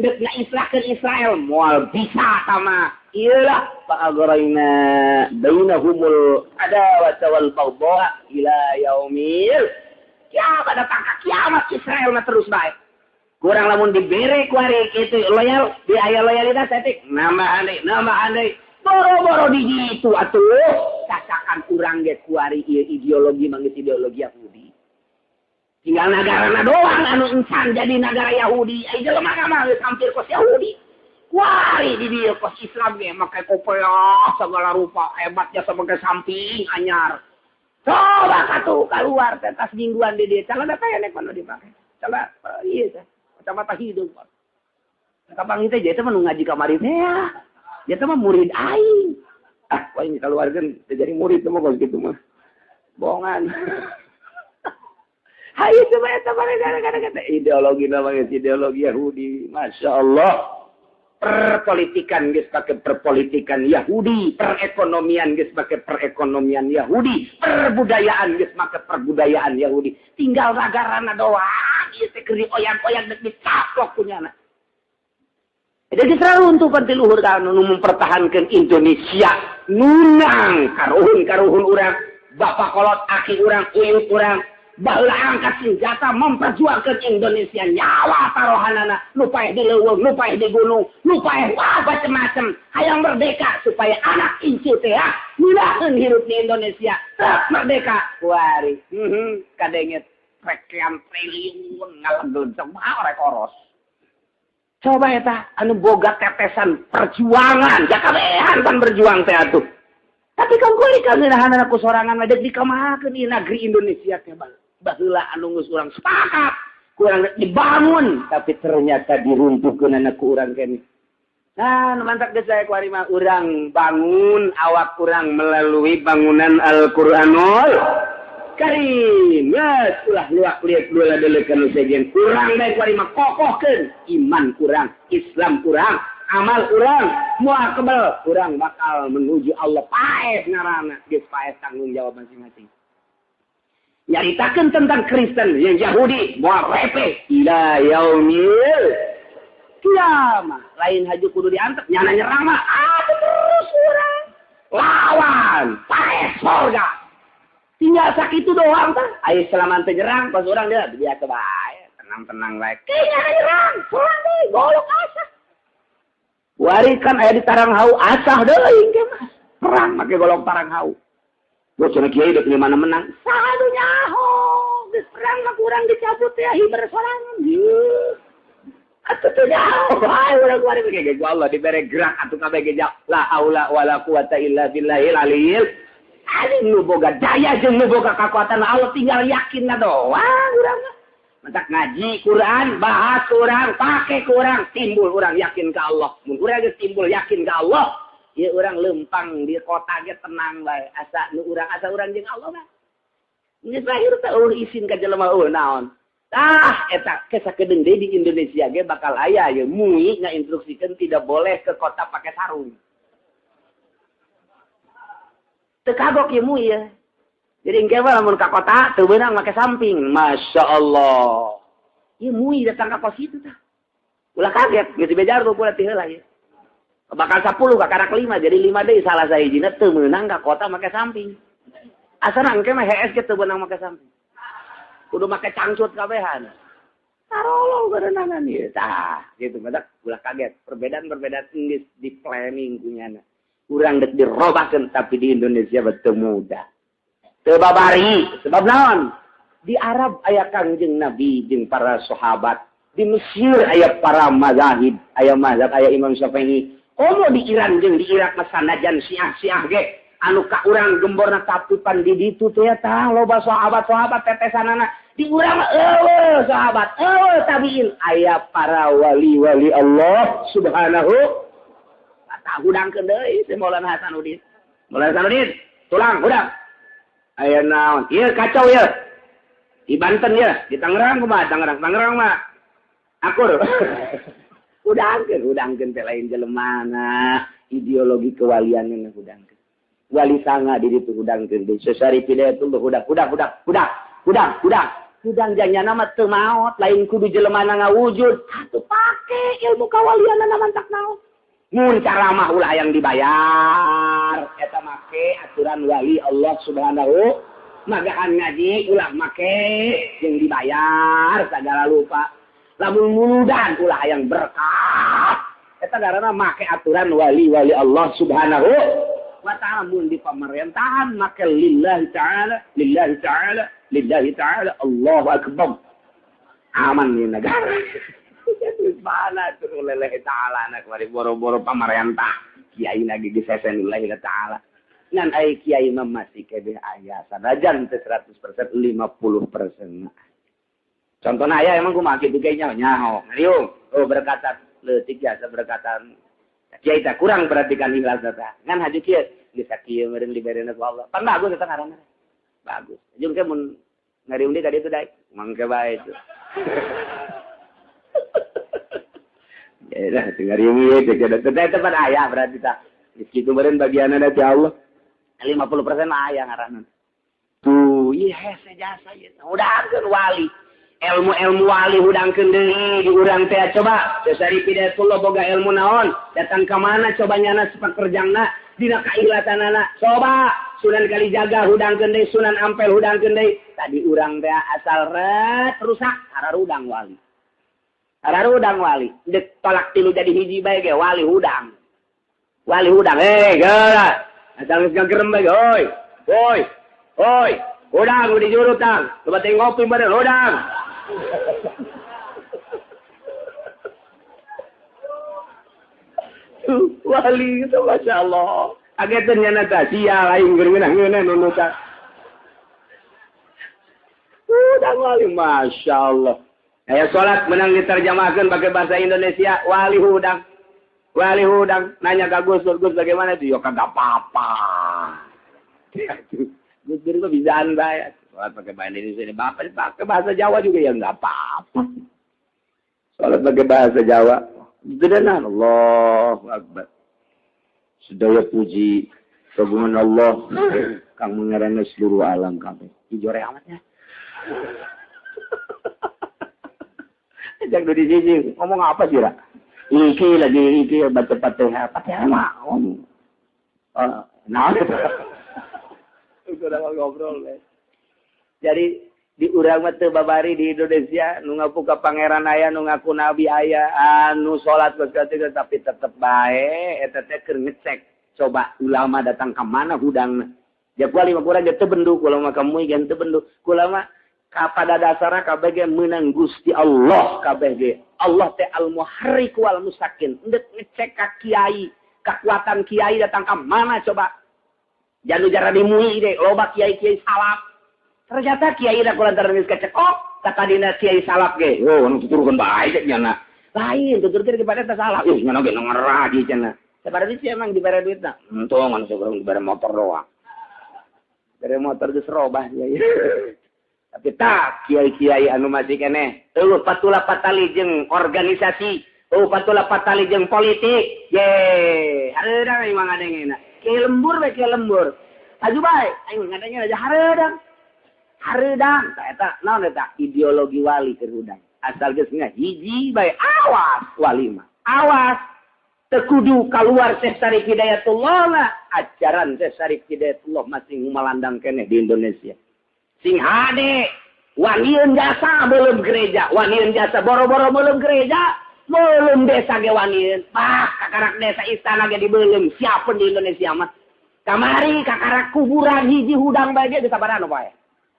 dek ngaislahkeun Israel moal bisa sama. Iyalah fa agrayna bainahumul adawata wal baghdha ila yaumil kiamat datang ka kiamat Israel mah terus bae. Kurang lamun dibere Kuari kitu loyal di aya loyalitas etik nama andai boro-boro di gitu atuh cacakan urang ge kuari ieu ideologi manggeus ideologi Yahudi. Tinggal nagarana doang anu encan jadi negara Yahudi. Ai jelema mah hampir kos Yahudi. Kuari di dieu kos Islam ge make kopiah segala rupa hebatnya sampai samping anyar. Coba katuh keluar teh tas mingguan di dieu calana teh nek mana dipake. Coba ieu teh kacamata hidup. Kapang teh jadi teh nu ngaji kamari teh ya. Dia mah murid aing. Wah ini keluarga jadi murid mah kalau gitu mah. Bohongan. Hayu coba eta kata ideologi namanya ideologi Yahudi. Masya Allah. Perpolitikan geus pakai perpolitikan Yahudi, perekonomian geus pakai perekonomian Yahudi, perbudayaan geus pakai perbudayaan Yahudi. Tinggal ragarana doang ieu teh keur dioyang-oyang deuk dicaplok punyana. Jadi selalu untuk panti luhur nu mempertahankan Indonesia nunang karuhun urang, bapak kolot aki urang, uyut urang, baheula angkat senjata memperjuangkan Indonesia nyawa taruhanana, nu paeh di leuweung, nu paeh di gunung, nu paeh macam-macam, hayang merdeka supaya anak incu teh ngeunaheun hirup di Indonesia, merdeka kuari. Kadenget rekean triliun ngaleged saha rek oros. Coba eta anu boga tetesan perjuangan, da kabehan pan berjuang teh atuh. Tapi kan kulit kan anak ku sorangan mah deuk dikamahakeun di negeri Indonesia teh baheula anu geus urang sepakat kurang dibangun tapi ternyata diruntuhkeun anak ku urang keneh. Nah, mantak geus saya kuari mah urang bangun awak urang melalui bangunan Al-Qur'anul Karim. Geus ulah luak liat dua delekan sejen kurang bae kuari mah kokohkeun iman kurang, Islam kurang, amal urang moal kebel urang bakal menuju Allah paes ngaranna geus paes tanggung jawab masing-masing. Nyaritakeun tentang Kristen yang Yahudi moal repe ila yaumil kiamah lain haju kudu diantep nyana nyerang mah terus urang lawan paes surga. Tinggal sakitu doang tah aya selaman teh nyerang pas urang dia biasa bae tenang-tenang bae kayaknya nyerang surang deui golok asah. Warikan aya di tarang hau asah deui ke mas. Perang make golok tarang hau. Gua cenah kiai deuk di mana menang. Saha nyaho. Geus perang mah kurang dicabut teh hiber sorangan. Yeuh. Atuh teh nyaho. Ai urang kuari ge Allah dibere gerak atuh kabeh ge la haula wala quwata illa billahil aliyil. Ali nu boga daya jeung nu boga kakuatan Allah tinggal yakinna doang urang mah. Mentak ngaji Quran, bahas Quran, pakai Quran, timbul orang yakin ke Allah. Mun urang geus timbul yakin ke Allah, ieu urang lempang di kota ge tenang bae. Asa nu urang asa urang jeung Allah mah. Geus lahir teh isin ka jelema naon. Eta kesakedeung deui di Indonesia ge bakal aya ye MUI ngainstruksikeun tidak boleh ke kota pakai sarung. Teu kagok ye MUI ya. Jadi engke mah lamun ka kota teu beunang make samping. Masya Allah. Ieu MUI datang ka kos itu tah. Ulah kaget, geus dibejar ku pula ti heula ye. Bakal 10 ka karak 5 jadi 5 deui salah sahijina teu meunang ka kota make samping. Asana engke mah HS ge teu beunang make samping. Kudu make cangcut kabehan. Tarolong berenangan ieu tah. Gitu badak ulah kaget. Perbedaan-perbedaan geus di planning kunyana. Urang dek dirobahkeun tapi di Indonesia betul mudah. Teu babari sebab naon? Di Arab aya Kangjeng Nabi jeung para sahabat. Di Mesir aya para mazahib, aya mazhab aya Imam Syafi'i. Komo di Iran jeung di Irak mah sanajan Syiah ge anu ka urang gemborna tapipan di ditu teh tah loba sahabat-sahabat tetesanana. Di urang mah eueuh sahabat, eueuh tabiin aya para wali-wali Allah Subhanahu tak hudangkeun deui si Maulana Hasanuddin. Maulana Hasanuddin, tulang hudang. Aya naon? Ieu kacau ya. Di Banten ya, di Tangerang kumaha? Tangerang mah akur. Hudangkeun teh lain jelemana ideologi kewalianna hudangkeun. Wali sanga di ditu hudangkeun deui. Sesari Hidayatullah hudang. Hudang janyana mah teu maot, lain kudu jelemana ngawujud. Atuh pake ilmu kawalianna mantak naon. Mun caramah ulah yang dibayar eta make aturan wali Allah Subhanahu magahan ngaji ulah make yang dibayar sagala lupa lamun muludan ulah yang berkah eta garana make aturan wali-wali Allah Subhanahu wa ta'ala. Mun di pemerintahan make lillahi ta'ala Allahu akbar aman di negara. Mana tuh leleh ta'ala anak mari boro-boro pamarentah kiai lagi disesen lillahi ta'ala ngan ai kiai mah masih kebeh aya sanajan teh 100% 50%. Contohna aya emang kumaha kitu ge nyaho ngariung berkatan leutik jasa berkatan kiai teh kurang perhatikan ikhlas teh ngan haji kieu geus sakieu meureun libereuna ku Allah pan bagus eta ngaranna bagus jeung ke mun Ngariung dia tadi itu dai. Mangke bae itu. Ya dah ngariung ieu teh tempat aya berarti tah. Kitu meureun bagianna ti Allah. 50% aya ngaranna. Tuh, ieu hese jasa ieu. Udahkeun wali. Ilmu-ilmu wali hudangkeun deui di urang teh coba. Sesari Hidayatullah boga ilmu naon? Datang ka mana coba nyana sepak kerjangna dina kailatanana. Coba Sunan Kalijaga hudangkeun deui, Sunan Ampel hudangkeun deui. Tadi urang teh asal rusak hararudang wali. Hararudang wali. Dek tolak tilu jadi hiji bae ge wali hudang. Wali hudang. Geura. Asal geus gagerem bae hoi. Hoi. Hoi. Hudang di juru tang. Coba teh ngopi bae hudang. Wali itu Masya Allah. Agetan nyana ta sia lain geungeunah nunutan. Udang wali Masya Allah. Aya salat menang diterjemahkeun pakai bahasa Indonesia wali hudang. Wali hudang nanya ka Gus bagaimana itu? Ya kagak apa-apa. Gus kok bisaan bae. Salat pakai bahasa Indonesia ini bapak pakai bahasa Jawa juga ya enggak apa-apa. Salat pakai bahasa Jawa. Sederhana Allahu Akbar. Sedaya puji kagungan Allah kang mengarana seluruh alam kabeh. Dijore amatnya. Jangan di sini ngomong apa sih, Ra? Iki baca Fatihah mah. Nah. Sudah ngobrol, guys. Jadi di urang mah teu babari di Indonesia nu ngapuka pangeran aya nu ngaku nabi aya anu salat berarti tapi tetep bae eta teh keur ngecek coba ulama datang ka mana hudangna. Ya kuali mah kurang teu bendu ulama kamu gen teu bendu. Ulama pada dasarna kabeh ge meunang Gusti Allah kabeh ge. Allah teh al-muharrik wal musakin. Endek ngecek ka kiai, kekuatan kiai datang ka mana coba. Jangan jara dimui deh, loba kiai-kiai salap. Ternyata kiai dah kulantaran geus kecekok, kata dina kiai salap ge. Oh, anu tuturkeun bae cenah. Lain tuturkeun kepada teh salap. Ih, nya ge ngerah di cenah. Sabaraha sih emang dibere duitna? Entong anu sekurang dibere motor doang. Dibere motor geus robah ya. Tapi tak kiai-kiai anu masih keneh. Eueuh patula patali jeung organisasi, eueuh patula patali jeung politik. Ye, hareudang imang ngadengena. Kiai lembur we kiai lembur. Aju bae, aing ngadengena aja hareudang. Hareudang, eta naon eta ideologi wali keur hudang. Asal geus ngahiji bae awas wali mah. Awas teu kudu kaluar Syekh Syarif Hidayatullah na ajaran Syekh Syarif Hidayatullah masih ngumalandang keneh di Indonesia. Sing hade wanieun jasa belum gereja, wanieun jasa boro-boro belum gereja, belum desa ge wanieun. Bah, kakarak desa istana ge dibeulem, siapeun di Indonesia mah. Kamari kakarak kuburan hiji hudang bae ge sabaraha bae.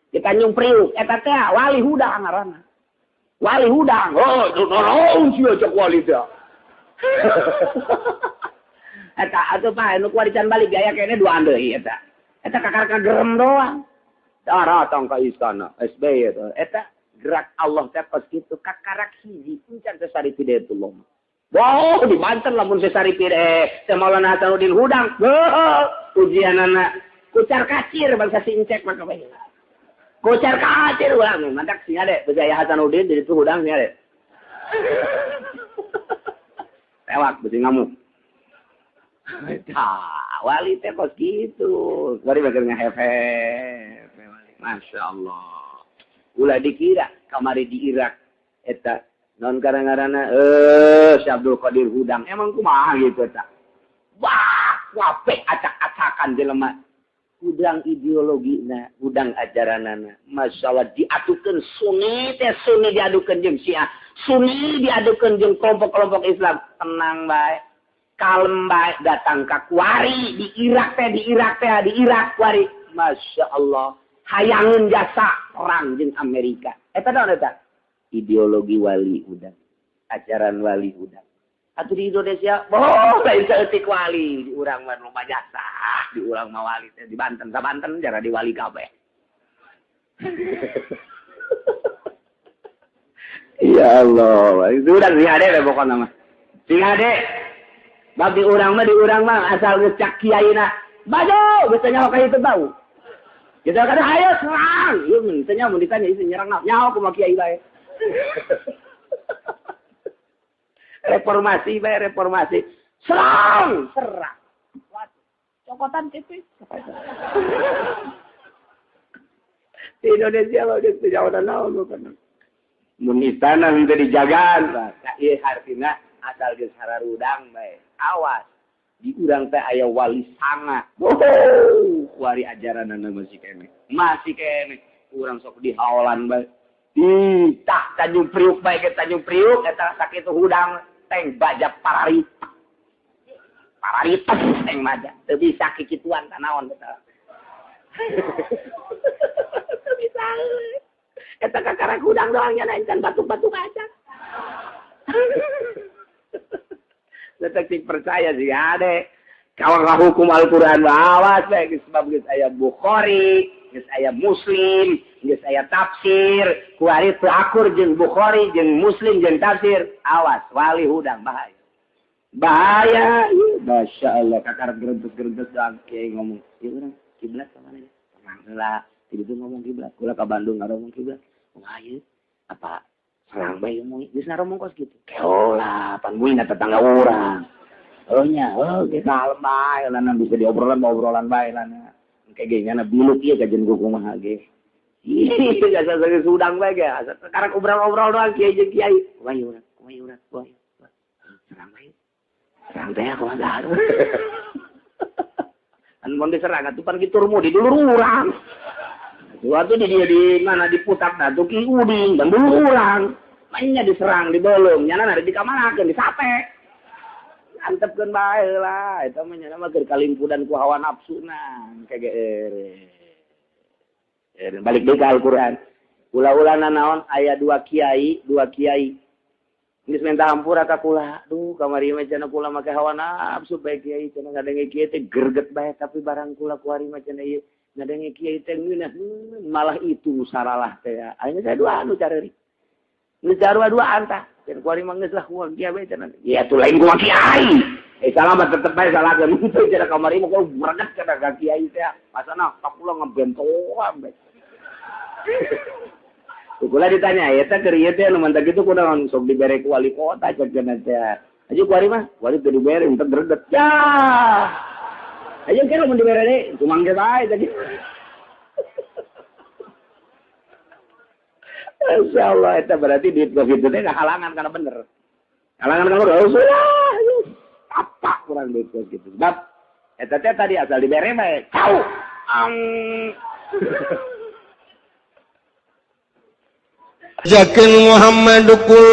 Kita nyumpriuk eta teh wali hudang ngaranna. Wali hudang. Oh, nolong sia cek wali teh. Eta atuh Pak, nu kuarican balik gaya kene duaan deui eta. Eta kakarak kagerem doang. Datang ke istana SBY itu. Eta gerak Allah teh pas kitu kakarak hiji encan teh Syarif Hidayatullah. Wow, di Banten lamun Syarif Hidayat teh Maulana Hasanuddin hudang. Ujianana kucar kacir bangsa sincek mah kabeh. Kucar kacir ulang mantak sing ade bejaya Hasanuddin di ditu hudang sing ade. Tewak beusi ngamuk. Tah, wali teh pas kitu. Bari bakal ngahefe. Masya Allah. Ulah dikira kamari di Irak eta non karang-karana Syekh Abdul Qadir hudang emang kumaha gitu eta. Wah, wape acak-acakan jelema. Hudang ideologina, hudang ajaranana. Masya Allah diadukeun Sunni teh Sunni diadukeun jeung Syiah. Sunni diadukeun jeung kelompok-kelompok Islam. Tenang bae. Kalem bae datang ka kuari di Irak kuari. Masya Allah. Hayangun jasa perang jeung Amerika. Eta naon eta? Ideologi wali hudang. Ajaran wali hudang. Atuh di Indonesia, lain saeutik wali, di urang mah loba jasa, di urang mah wali teh di Banten, ka Banten jara di wali kabeh. Ya Allah, itu udah sing ade pokona mah. Sing ade bab di urang mah asal geus cak kiaina. Bajo, geus nyaho ka itu bau. Kita kata ayo serang. Ieu tanya mun ditanya ieu nyerang nyaho kumaha kiai bae. Reformasi bae reformasi. Serang. Cokotan tipis. Di Indonesia lo di Jawa naon kan. Mun istana henteu dijagaan, ka ieu hartina asal geus hararudang bae. Awas. Di urang teh aya wali sanga. Wari ajaranna masih kene. Masih kene. Urang sok dihaolan bae. Tak Tanjung Priuk bae ke Tanjung Priuk eta sakitu hudang teng baja parari. Parari teng maja. Teu bisa kikituan tanaon eta. Teu bisa. Eta kakara hudang doang nya naencan batuk-batuk aja. Detektif percaya sih ade. Kalau hukum Al-Quran awas baik sebab geus aya Bukhari, geus aya Muslim, geus aya tafsir. Kuari teu akur jeung Bukhari, jeung Muslim, jeung tafsir. Awas wali hudang bahaya. Bahaya. Masya Allah kakar gerentes-gerentes doang kiai ngomong. Ieu urang kiblat ka mana? Tenang heula. Tidu ngomong kiblat. Kula ka Bandung ngomong kiblat. Wah ieu apa? Serang bae ngomong, geus naromong kos kitu. Keolah, pan muina tetangga urang. Oh nya, ge kalem bae lana bisa diobrolan bae lana. Kege nya biluk ieu kajen ku kumaha ge. Ih, jasa geus udang bae ge. Sekarang obrol-obrol doang kiai jeung kiai. Kumaha urang. Serang bae. Serang teh kumaha dahar. An mun diserang atuh pan kitu rumu di dulur urang. Waktu di mana diputak dah tuh ki uding dan dulu urang mainnya diserang dibolong nyana ada di kamanakeun disape antepkeun bae lah eta mah nyana mah keur kalimpudan ku hawa nafsuna kege balik deui ka Al-Qur'an ulah-ulana naon aya dua kiai geus minta hampura ka kula duh kamari mah cenah kula make hawa nafsu bae kiai cenah ngadenge kiai teh greget bae tapi barang kula kuari mah cenah ieu ngadenge kiai teh malah itu saralah teh. Ayeuna saya dua anu careurik. Nu dua antah. Dan kuari mah geus lah kuat kiai bae cenah. Ya atuh lain kumaha kiai. Salamat tetep bae salakeun teh cenah kamari mah kudu berget cenah ka kiai teh. Pasana kapula ngebentoan bae. Kula ditanya, eta keur ieu teh nu mantak kitu kunaon sok dibere ku wali kota cenah teh. Aja kuari mah, kuari teu dibere entek greget. Ya. Ayo kira mau dibere deh, cuma nggak baik tadi. Insya Allah itu berarti duit covid itu nggak halangan karena bener. Halangan kalau udah sudah, apa kurang duit covid itu. Sebab itu tadi asal dibere mah, tahu. Jakin Muhammad kul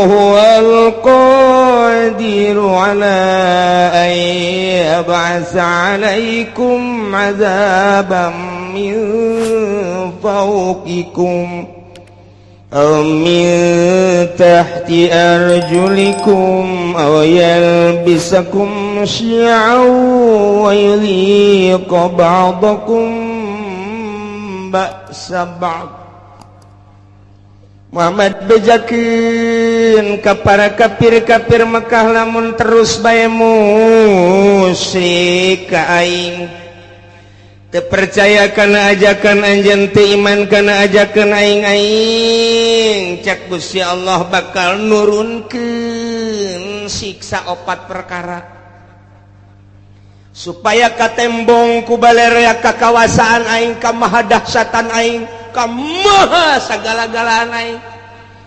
huwal qadiru ala an yab'asa alaikum azaban min fawqikum aw min tahti arjulikum aw yalbisakum syi'an wa yudhiqa ba'dakum ba'sa ba'd. Muhammad bejakeun ka para kafir-kafir Mekah lamun terus bae musyrik ka aing teu percaya kana ajakan anjeun teu iman kana ajakan aing cak Gusti Allah bakal nurunkeun siksa 4 perkara supaya katembong ku balerea kakawasaan aing ka maha dahsyatan aing ka maha sagala-galaan aing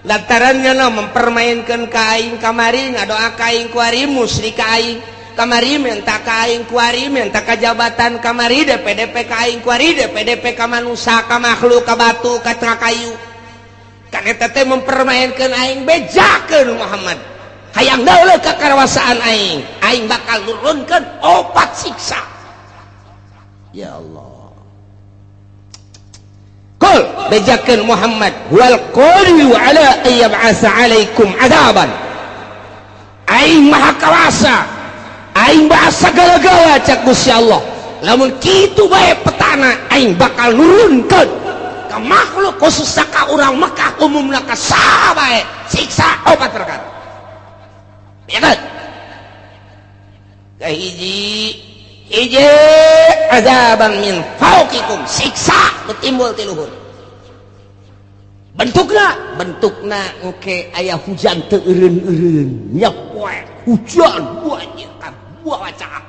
lantarannya mempermainkan ka aing kamari ngadoa ka aing kuari musyrik ka aing kamari minta ka aing kuari minta ka jabatan kamari DPDP ka aing kuari DPDP ka manusia ka makhluk ka batu ka kayu kan eta teh mempermainkan aing bejakeun Muhammad hayang dauleuh ka karawasaan aing bakal nurunkeun 4 siksa ya Allah. Qul bejakeun Muhammad wal qadiru ala ayyab'asa alaikum adaban aing maha kawasa aing bahasa segala-gala cak Gusti Allah lamun kitu bae petana aing bakal nurunkeun ka makhluk khususna ka urang Mekah umumna ka saha bae siksa 4 perkara ya kan kahiji ije azaban min fauqikum siksa timbul ti luhur bentukna engke aya hujan teu eureun-eureun nya poe hujan banjir buah wacak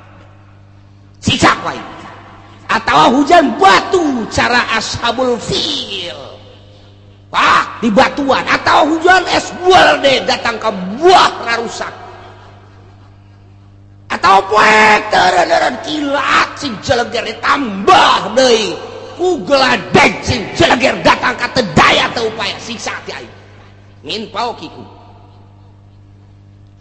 siksa poe atawa hujan batu cara ashabul fil di batuan atau hujan es buah deh datang ke buah rarusak atau poe teureun kilat sing jeleger ditambah deui ku geladeg sing jeleger datang ka teu daya teu upaya siksa ti aing min paukikum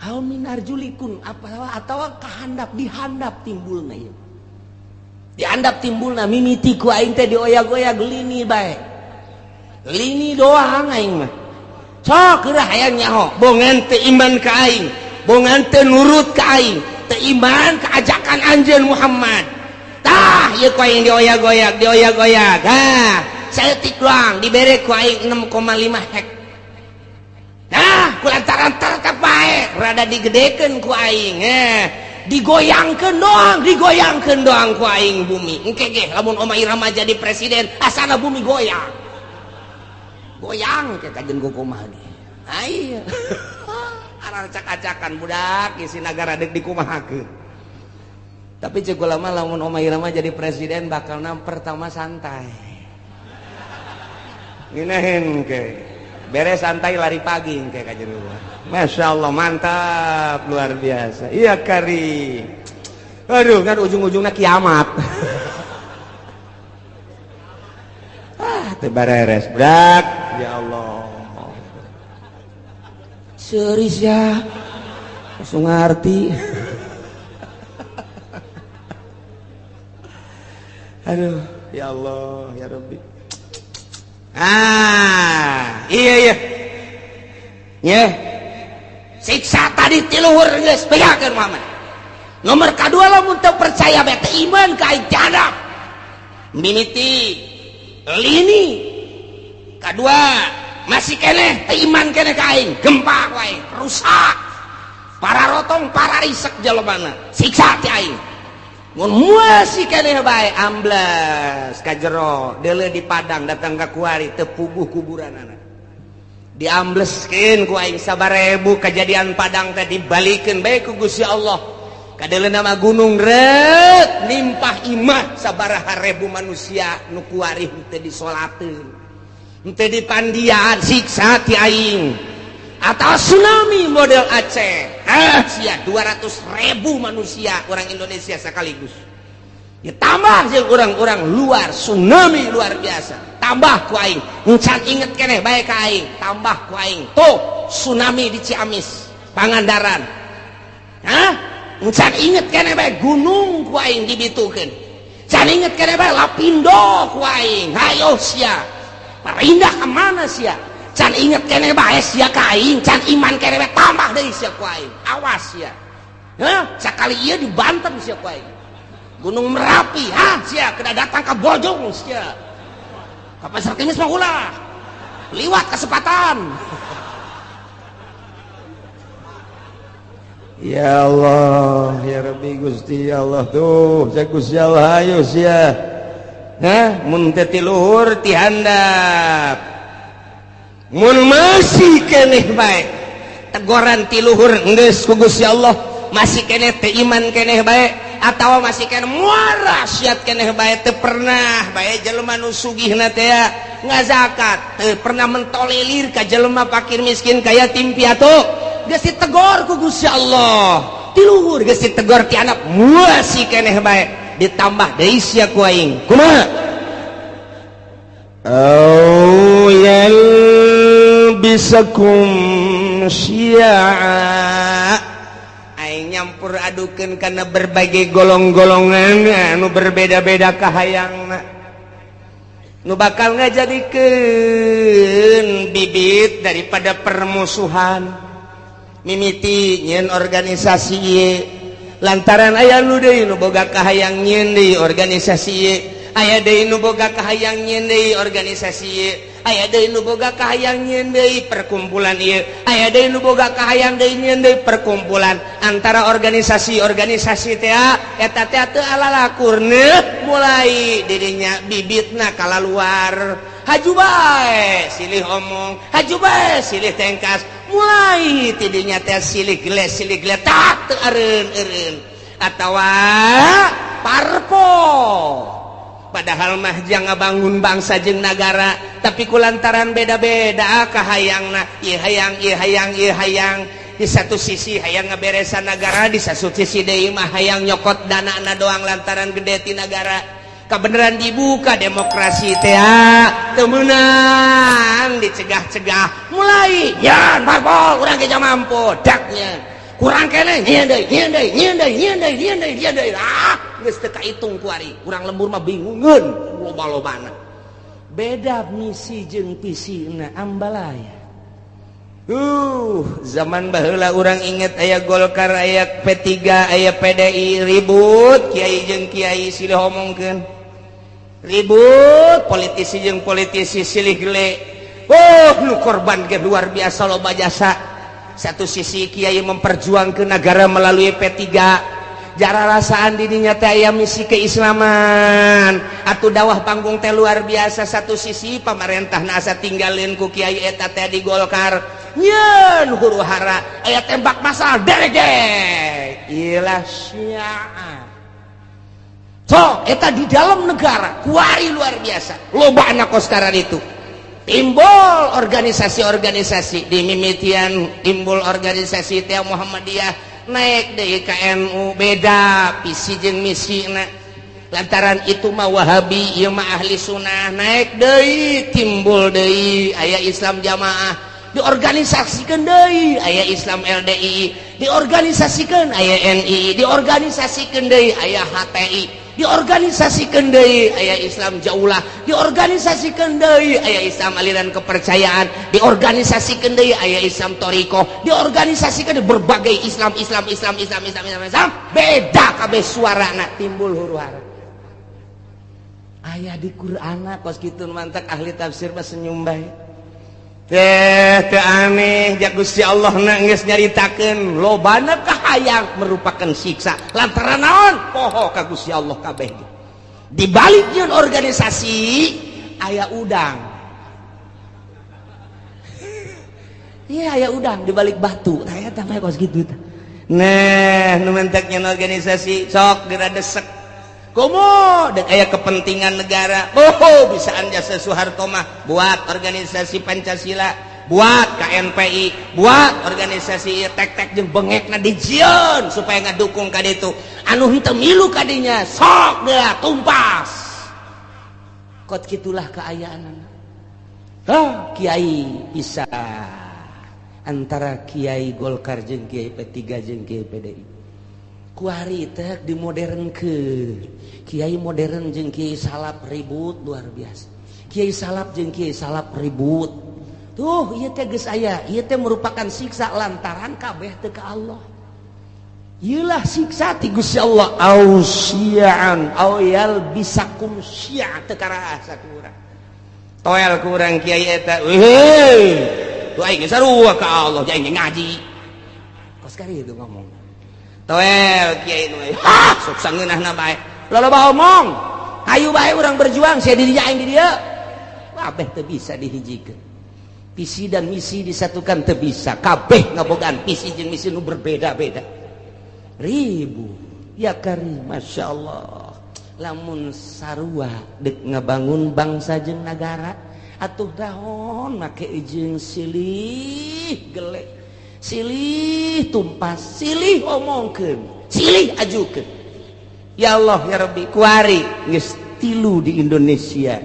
au min arjulikun atawa kahandap dihandap timbulna ieu dihandap timbulna mimiti ku aing teh dioyag-oyag lini bae lini doang aing mah sok geurah hayang nyaho bongan teu iman ka aing bongan teu nurut ka aing teu iman ka ajakan anjeun Muhammad tah ieu ku aing dioyag-oyag saeutik doang dibere ku aing 6,5 hek nah kulantaran tertep bae rada digedekeun ku aing digoyangkeun doang ku aing bumi engke ge lamun Oma Irama jadi presiden asana bumi goyang ke kajen kumaha ge aya arang acak-acakan budak isi nagara deuk dikumahakeun tapi ceuk lama lamun Oma Irama jadi presiden bakalna pertama santai nginahin ke beres santai lari pagi ke kajen kumaha Masya Allah mantap luar biasa iya kari aduh kan ujung-ujungnya kiamat tebareres budak ya Allah serius ya langsung ngerti aduh ya Allah ya Rabbi iya siksa tadi tiluhur geus begakeun Muhammad nomor kadua lamun teu percaya bae teu iman ka aing tiadap mimiti lini kadua masih keneh teu iman keneh ka aing gempa ku aing rusak para rotong para risek jelebana siksa ti aing mun masih keneh bae amblas ka jero deuleu di padang datang ka kuari teu puguh kuburanana diambleskeun ku aing 1000 kejadian padang teh dibalikeun bae ku Gusti Allah kadeuleu nama gunung ret nimpah imah sabaraha ribu manusia nu kuari teu disolateun teu dipandian siksa ti aing atau tsunami model Aceh sia 200.000 manusia orang Indonesia sekaligus ya tambah jeung orang-orang luar tsunami luar biasa tambah ku aing encan inget keneh bae ka aing tambah ku aing tuh tsunami di Ciamis Pangandaran encan inget keneh bae gunung ku aing dibitukeun can inget keneh bae Lapindo ku aing hayo sia parindah ka mana sia can inget keneh bae sia ka aing can iman keneh bae tambah deui sia ku aing awas sia sakali ieu di Banten sia ku aing Gunung Merapi sia kena datang ke Bojong sia ka Pasar Kemis mah ulah liwat kesempatan ya Allah ya Rabbi Gusti Allah tuh saya Gusti Allah ayo sia mun teh ti luhur ti handap mun masih keneh bae teguran ti luhur geus ku Gusti Allah masih keneh teu iman keneh bae atau masih keneh muara siat keneh bae teu pernah bae jelema nu sugihna teh ngazakat teu pernah mentolerir ka jelema fakir miskin ka yatim piatu geus ditegor ku Gusti Allah ti luhur geus ditegor ti anak masih keneh bae ditambah deui sia ku aing kumaha au yalbisakum syi'a aing nyampur adukeun kana berbagai golong-golongan anu berbeda-beda kahayangna nu bakal ngajadikeun bibit daripada permusuhan mimiti nyeun organisasi ieu lantaran aya nu deui nu boga kahayang nyeun deui organisasi ieu aya deui nu boga kahayang nyeun deui organisasi ieu aya deui nu boga kahayang nyieun deui perkumpulan ieu aya deui nu boga kahayang deui nyieun deui perkumpulan antara organisasi-organisasi teh eta teh teu alalakurna mulai dirinya bibitna kalaluar haju bae silih omong haju bae silih tengkas mulai tidinya teh silih gele tak teu eureun atawa parpo padahal mah jangan ngabangun bangsa jeung nagara tapi kulantaran beda-beda kahayangna ieu hayang di satu sisi hayang ngaberesan nagara di satu sisi deui mah hayang nyokot danana doang lantaran gede ti nagara kabeneran dibuka demokrasi teh teu meunang dicegah-cegah mulai yan parpol urang ge mampu daknya kurang kene nyieun deui geus teu kahitung ku ari urang lembur mah bingungeun loba-lobana beda misi jeung visina ambalaya zaman baheula urang inget aya Golkar aya P3 aya PDI ribut kiai jeung kiai silih omongkeun ribut politisi jeung politisi silih gele nu korban ge luar biasa loba jasa satu sisi kiai memperjuangkan negara melalui P3 jara rasaan dirinya teh aya misi keislaman atuh dakwah panggung teh luar biasa satu sisi pamarentahna asa tinggalin ku kiai eta teh di Golkar nyeun huru hara aya tembak masal derege ilah syiah so eta di dalam negara kuari luar biasa loba anak koskaran itu timbul organisasi-organisasi di mimitian timbul organisasi teh Muhammadiyah naik deui ka NU beda visi jeung misina lantaran itu mah Wahabi ieu mah ahli sunnah naik deui timbul deui aya Islam Jamaah diorganisasikeun deui aya Islam LDI diorganisasikeun aya NI diorganisasikeun deui aya HTI diorganisasikeun deui aya Islam Jaulah diorganisasikeun deui aya Islam aliran kepercayaan diorganisasikeun deui aya Islam Thariqah diorganisasikeun berbagai Islam beda kabeh suarana timbul huru-hara aya di Qur'ana kos kitu mantak ahli tafsir mah senyum bae teu aneh jak Gusti Allah na geus nyaritakeun lobana kahayang merupakan siksa lantaran naon poho ka Gusti Allah kabeh di balik yeun organisasi aya udang iya aya udang di balik batu tah eta mah kos kitu tah nah nu mentek nyeun organisasi sok diradesek komo dan aya kepentingan negara bisaan jasa Soeharto mah buat organisasi Pancasila buat KNPI buat organisasi tek-tek jeung bengekna dijieun supaya ngadukung ka ditu anu henteu milu kadinya sok deui tumpas kot kitulah kaayaanna kiai bisa antara kiai Golkar jeung kiai P3 jeung kiai PDI kuari teh dimodernkeun kiai modern jeung kiai salap ribut luar biasa kiai salap jeung kiai salap ribut tuh ieu teh geus aya ieu teh merupakan siksa lantaran kabeh teu ka Allah ieulah siksa ti Gusti Allah ausian awyal bisakum syi'a teu karaha sakurang toel ku urang kiai eta tuh aing sarua ka Allah jeung aing ngaji kos kari itu ngomong toel kiai nu sok sangeunahna bae loba omong hayu bae urang berjuang sia diri aing di dieu kabeh teu bisa dihijikeun visi dan misi disatukan teu bisa kabeh ngabogaan visi jeung misi nu berbeda-beda ribu ya karim masyaallah lamun sarua deuk ngabangun bangsa jeung nagara atuh daon make jeung silih gele silih tumpas silih omongkeun silih ajukeun ya Allah ya Rabbi kuari geus 3 di Indonesia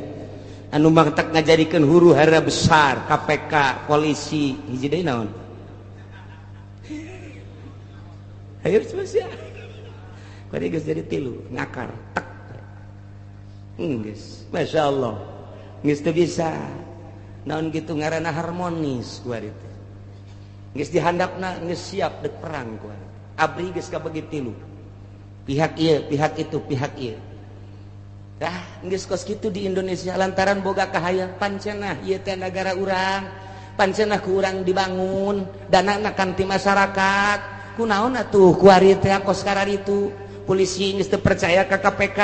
anu mangtak ngajadikeun huru-hara besar KPK polisi hiji deui naon hayu sia kuari geus jadi 3 ngakar tek geus masyaallah geus teu bisa naon kitu ngaranna harmonis kuari teh geus dihandapna geus siap deuk perang kuari abri geus kabagi 3 pihak iya, pihak itu, pihak iya. geus kos kitu di Indonesia lantaran boga kahayang pancenah ieu teh negara urang, pancenah ku urang dibangun, danana kan ti masyarakat. Kunaon atuh ku ari teh kos kararitu. Polisi geus teu percaya ka KPK.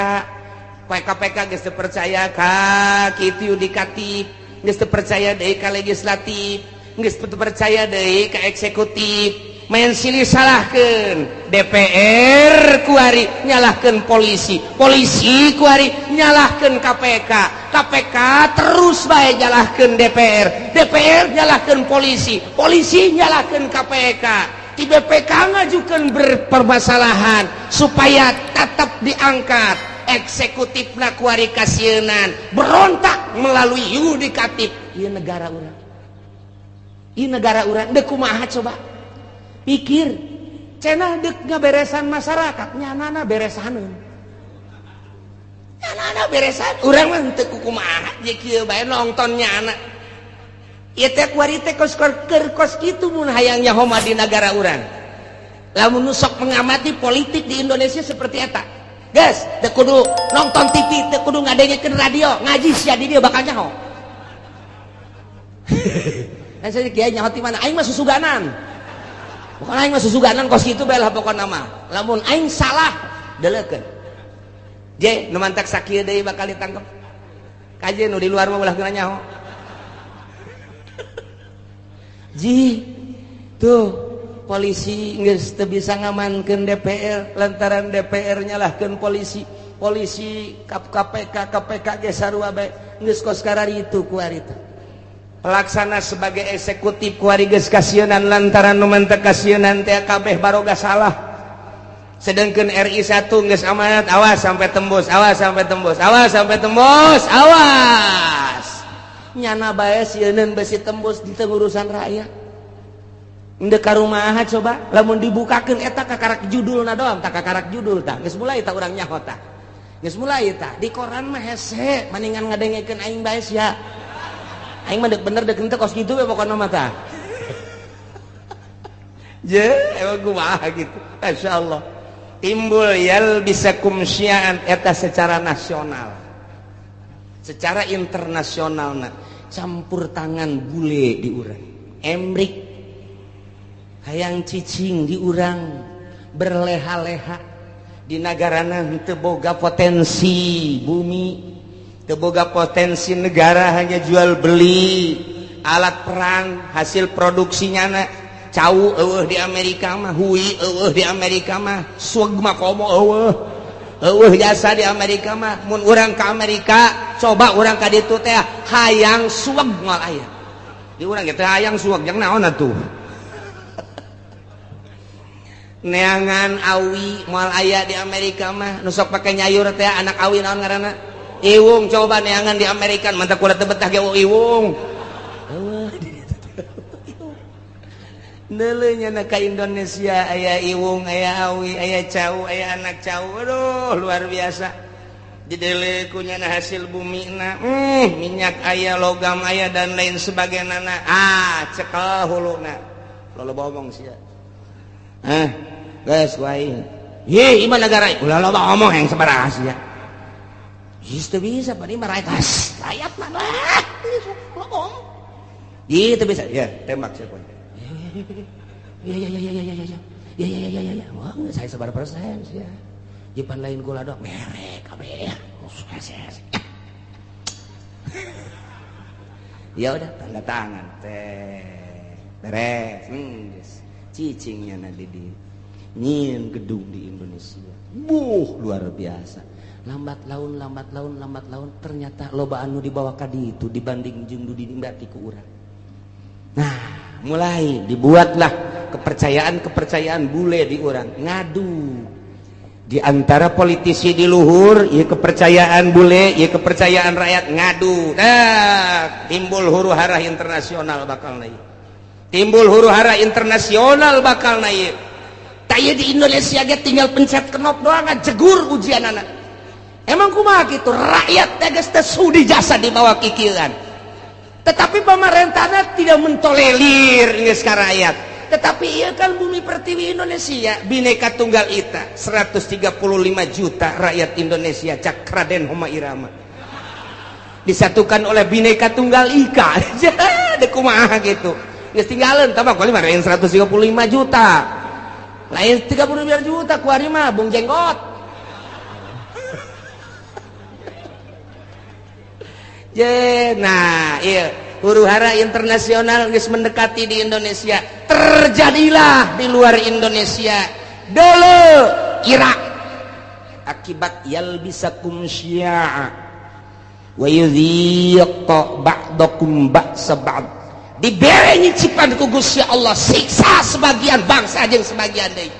KPK geus teu percaya ka kitu yudikatif, geus teu percaya deui ka legislatif, geus teu percaya deui ka eksekutif. Main silih salahkeun DPR kuari nyalahkeun polisi, polisi kuari nyalahkeun KPK, KPK terus bae nyalahkeun DPR, DPR nyalahkeun polisi, polisi nyalahkeun KPK. Ti BPK ngajukeun berpermasalahan supaya tetap diangkat, eksekutifna kuari kasienan berontak melalui yudikatif. Ieu negara urang, ieu negara urang deuk kumaha coba pikir, cenah dek ngaberesan masyarakat, nyanana beresaneun, nyanana beresan, urang mah teu kumaha je kieu bae nonton nyana. Ieu teh kuari teh kos kitu mun hayang nyaho mah di negara urang. Lamun nu sok mengamati politik di Indonesia seperti eta, geus teu kudu nonton TV, teu kudu ngadengekeun radio, ngaji sia di dieu bakal nyaho. Kan saya kieu nyaho ti mana? Aing mah susuganan. Bukan aing mah susuganan kos kitu bae lah pokona mah. Lamun aing salah deleukeun. Je nu mantak sakieu deui bakal ditangkep. Kaje nu di luar mah ulah geuna nyaho. Ji tuh polisi geus teu bisa ngamankeun DPR lantaran DPR nyalahkeun polisi. Polisi KPK ge sarua bae geus kos kararitu ku ari teh. Pelaksana sebagai eksekutif kuari geus kasienan lantaran nu mentek kasienan teh kabeh baroga salah. Sedengkeun RI 1 geus amanat, awas sampai tembus, awas sampai tembus, awas sampai tembus, awas. Nyana bae sieun besi tembus di urusan rakyat. Endeu karumaha coba lamun dibukakeun eta kakarak judulna doang, tak kakarak judul tah. Geus mulai tah urang nyaho tah. Geus mulai tah di koran mah hese maningan ngadengekeun aing bae sia. Aing mah bener dek ente kos gitu we pokona mah tah. Je, emang kumaha gitu. Masyaallah. Timbul yalbisakum syi'an eta secara nasional. Secara internasional na campur tangan bule di urang. Emrik hayang cicing di urang berleha-leha di nagarana teu boga potensi bumi. Boga potensi negara hanya jual beli alat perang hasil produksinya na cau eueuh di Amerika mah hui eueuh di Amerika mah sueg mah komo eueuh jasa di Amerika mah mun urang ka Amerika coba urang ka ditu teh hayang sueg moal aya di urang teh hayang sueg jeung naon atuh neangan awi moal aya di Amerika mah nu sok pake nyayur teh anak awi naon ngaranna Iwung coba neangan di Amerika mantap kulit betah ge iwung. Neuleunya na ka Indonesia aya iwung, aya awi, aya cau, aya anak cau. Aduh luar biasa. Dideuleu ku nya hasil bumina. Minyak aya, logam aya dan lain sebagainya. Cekel huluna. Loba omong sia. Geus wae. Ye, iman negara. Ulah loba omong yang sabaraha sia. Itu bisa, Pak, ini meraikas rakyat mana? Ngomong. Itu bisa, ya tembak siapa? Ya. Wah, saya sebar persen sih ya. Jipan lain gula dok, merek, kabeh. Ya udah, tanda tangan, beres, cicingnya nanti di nyin gedung di Indonesia, luar biasa. Lambat laun ternyata loba anu dibawa ka ditu dibanding jeung nu dinimbati ku urang. Nah, mulai dibuatlah kepercayaan bule di urang ngadu. Di antara politisi di luhur, ieu kepercayaan bule, ieu kepercayaan rakyat ngadu. Timbul huru-hara internasional bakal naik. Timbul huru-hara internasional bakal naik. Taya di Indonesia ge tinggal pencet knop doang jegur ujian anak. Emang kumaha gitu rakyat tegas sudi jasa di bawah kikiran. Tetapi pemerintahnya tidak mentolerir geus ka rakyat. tetapi iya kan bumi pertiwi Indonesia Bhinneka Tunggal Ika 135 juta rakyat Indonesia cak Raden Homa Irama disatukan oleh Bhinneka Tunggal Ika dek kumaha gitu geus tinggalan tambah kali mah lain 135 juta lain 35 juta ku ari mah bung jenggot nah iya huru-hara internasional geus mendekati di Indonesia terjadilah di luar Indonesia dulu Irak akibat yalbisakum syi'a wa yudhiqa ba'dakum ba'sa ba'd dibere nyicipan ku Gusti Allah siksa sebagian bangsa jeung sebagian deui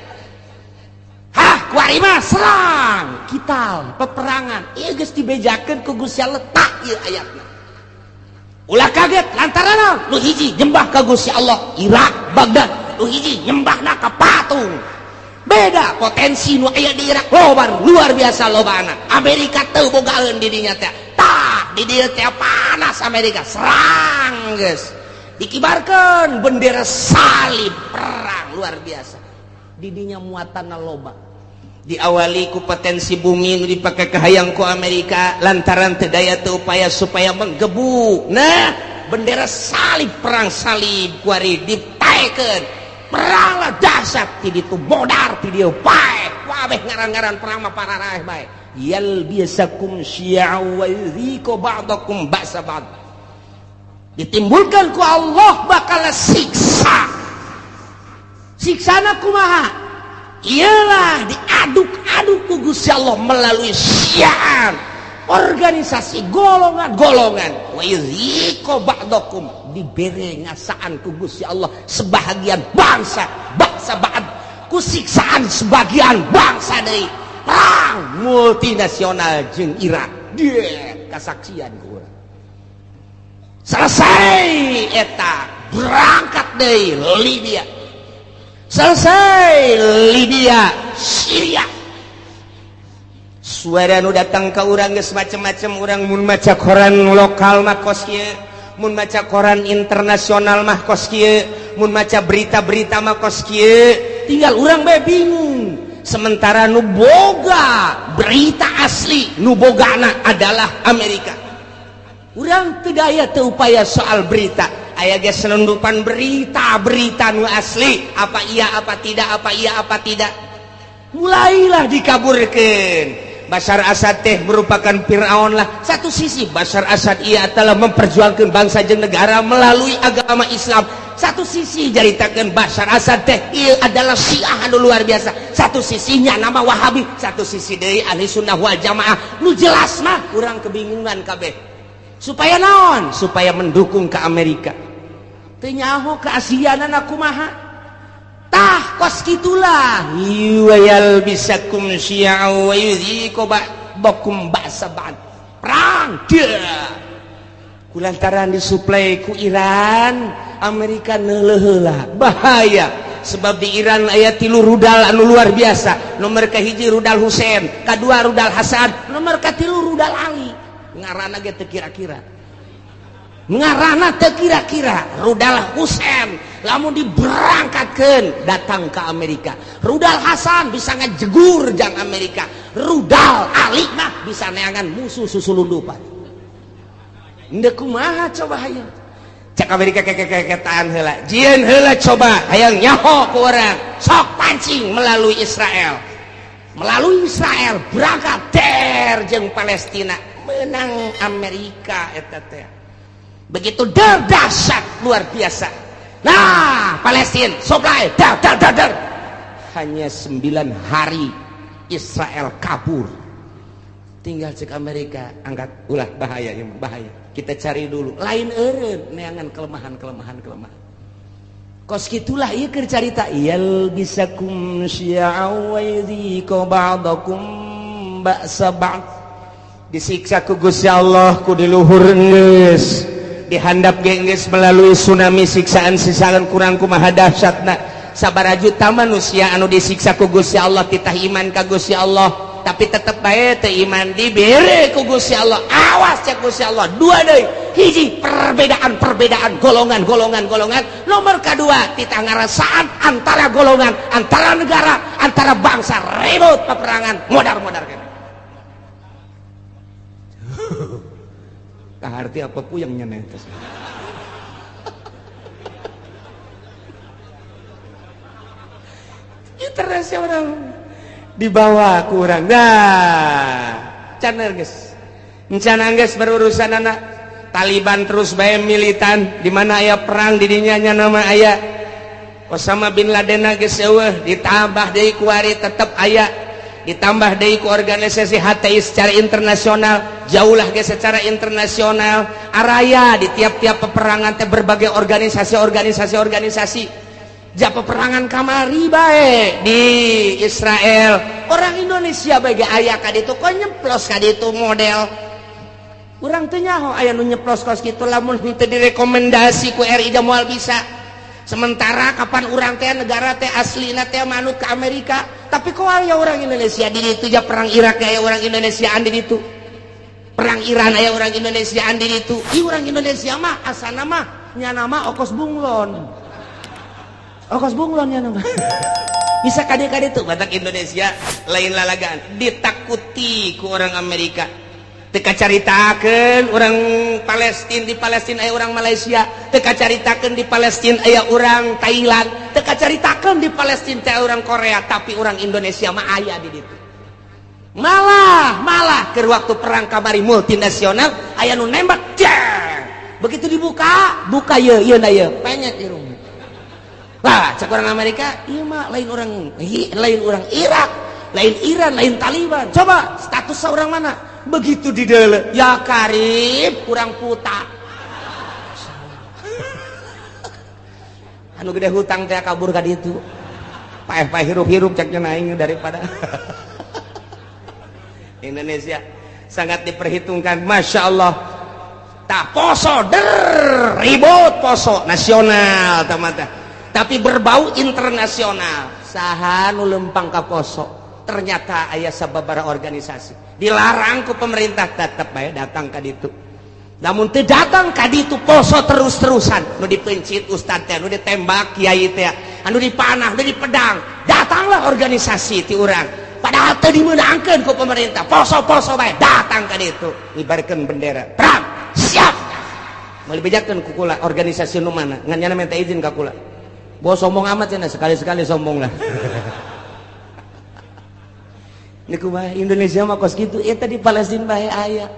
kuari mah serang kital peperangan ieu geus dibejakeun ku Gusti Allah tak ieu ayatna ulah kaget lantaran nu hiji nyembah ka Gusti Allah Irak Baghdad nu hiji nyembahna ka patung beda potensi nu aya di Irak loba luar biasa lobana Amerika teu bogaeun di dinya teh tah di dieu teh panas Amerika serang geus dikibarkeun bendera salib perang luar biasa di dinya muatanna loba diawali ku potensi bumi nu dipake kahayang ku Amerika lantaran teu daya teu upaya supaya menggebu nah bendera salib perang salib kuari dipaekeun perang lah dahsyat ti ditu bodar ti dieu pae wabeh ngaran-ngaran perang mah pararaeh bae yalbisakum syi'a wa yudhiqa ba'dakum ba'sa ba'd ditimbulkan ku Allah bakal siksa siksana kumaha ialah diaduk-aduk ku Gusti Allah melalui syiar organisasi golongan-golongan wa yudhiqa ba'dakum dibere ngasaan ku Gusti Allah sebahagian bangsa ba'd ku siksaan sebagian bangsa deui perang multinasional jeung Irak dia kasaksian ku urang selesai eta berangkat deui Libya selesai Libya Syria suara nu datang ke urang geus macam-macam urang mun maca koran lokal mah kos kieu mun maca koran internasional mah kos kieu mun maca berita-berita mah kos kieu tinggal urang bae bingung sementara nu boga berita asli nu bogana adalah Amerika urang teu daya teu upaya soal berita aya ge selundupan berita nu asli apa iya apa tidak mulailah dikaburkeun Bashar Assad teh merupakan Fir'aun lah satu sisi Bashar Assad ia telah memperjuangkan bangsa jeung negara melalui agama Islam satu sisi jaritakeun Bashar Assad teh ia adalah Syiah anu luar biasa satu sisinya nama Wahabi satu sisi deui Ahli Sunnah wal Jamaah nu jelas mah urang kebingungan kabeh supaya naon supaya mendukung ke Amerika teu nyaho keasianana kumaha tah kos kitulah yalbisakum syi'a wa yudhiqa ba'dakum ba'sa ba'd perang dia kulantaran disuplai ku Iran Amerika neuleuh heula bahaya sebab di Iran aya 3 rudal anu luar biasa nomor kahiji rudal Husein kadua rudal Hasan nomor katilu rudal Ali ngaranna ge teu kira-kira ngarana teu kira-kira rudal Husein lamun diberangkatkeun datang ke Amerika rudal Hasan bisa ngajegur jang Amerika rudal Ali mah bisa neangan musuh susulundupan endeu kumaha coba hayang cak Amerika keketaan heula jieun heula coba hayang nyaho ku urang sok pancing melalui Israel berangkat der jeung Palestina menang Amerika eta teh begitu dahsyat luar biasa nah Palestina supply dar hanya 9 hari Israel kabur tinggal cek Amerika angkat ulah bahaya kita cari dulu lain eureun neangan kelemahan kos gitulah ieu keur carita yalbisakum syi'a wa yudhiqa ba'dakum ba'sa ba'd disiksa ku Gusti Allah ku diluhur geus dihandap geus melalui tsunami siksaan kurang kumaha dahsyatna sabaraha juta manusia anu disiksa ku Gusti Allah titah iman ka Gusti Allah tapi tetep bae teu iman dibere ku Gusti Allah awas cek Gusti Allah dua deui hiji perbedaan golongan. Nomor kedua titah ngarasaan antara golongan, antara negara, antara bangsa, ribut peperangan, modar kan. Kaharti apa puyeng nyeunah teh. Internasional dibawa kurang. Nah, caner geus. Encana geus berurusan anak Taliban terus bae militan di mana aya perang di dinya nya nama aya Osama bin Laden geus eueuh ditambah deui ku ari tetep aya ditambah deui ku organisasi HTI secara internasional jauhlah ge secara internasional araya di tiap-tiap peperangan teh berbagai organisasi ja peperangan kamari bae di Israel orang Indonesia bae aya ka ditu kok nyeplos ka ditu model urang teh nyaho aya nu nyeplos kos kitu lamun teu direkomendasi ku RI da moal bisa sementara kapan urang teh negara teh aslina teh manut ke Amerika tapi kok aya orang Indonesia di ditu ja perang Irak aya orang Indonesiaan di ditu perang Iran aya orang Indonesiaan di ditu ih urang Indonesia mah asana mah nya nama okos bunglon nya nama bisa kade-kade tuh batak Indonesia lain lalagaan ditakuti ku orang Amerika teka caritakeun orang Palestina di Palestina aya orang Malaysia teka caritakeun di Palestina aya orang Thailand teka caritakeun di Palestina teh orang Korea tapi orang Indonesia mah aya di ditu malah ke waktu perang kamari multinasional aya nu nembak begitu dibuka ieu na ieu penyet irung lah cek orang Amerika ieu mah lain orang Irak lain Iran lain Taliban coba status seorang mana begitu di dalam ya karib kurang puta anu gede hutang teh kabur ka ditu paeh hirup-hirup ceknya naing daripada Indonesia sangat diperhitungkan Masya Allah tak poso ribut poso nasional tamata tapi berbau internasional saha nu lempang ka poso ternyata aya sababaraha organisasi dilarang ku pemerintah tetep bae datang ka ditu namun teu datang ka ditu poso terus-terusan nu dipencit ustad teh nu ditembak kiai teh anu dipanah nu dipedang datanglah organisasi ti urang padahal teu dimeunangkeun ku pemerintah poso bae datang ka ditu ngibarkeun bendera perang siap meuli bejakeun ku kula organisasi nu mana ngan nyana minta izin ka kula bos sombong amat cenah sekali-sekali sombong lah niku mah Indonesia mah kos kitu eta di Palestina bae aya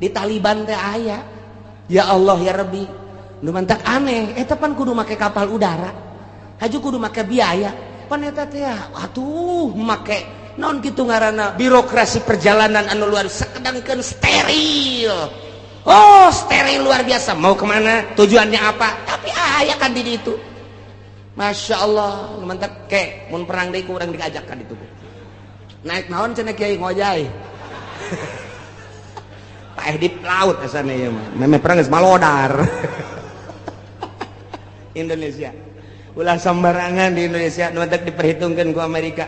di Taliban teh aya ya Allah ya Rabbi nu mantak aneh eta pan kudu make kapal udara haju kudu make biaya pan eta teh atuh make naon kitu ngaranna birokrasi perjalanan anu luar sakedangkeun steril steril luar biasa mau kemana tujuannya apa tapi aya kan di ditu Masya Allah nu mantak ke mun perang deui ku urang diajak ka ditu naik naon cenah kiai ngojay paeh di laut asana ieu mah meme perang geus malodar Indonesia ulah sambarangan di Indonesia nu dak diperhitungkeun ku Amerika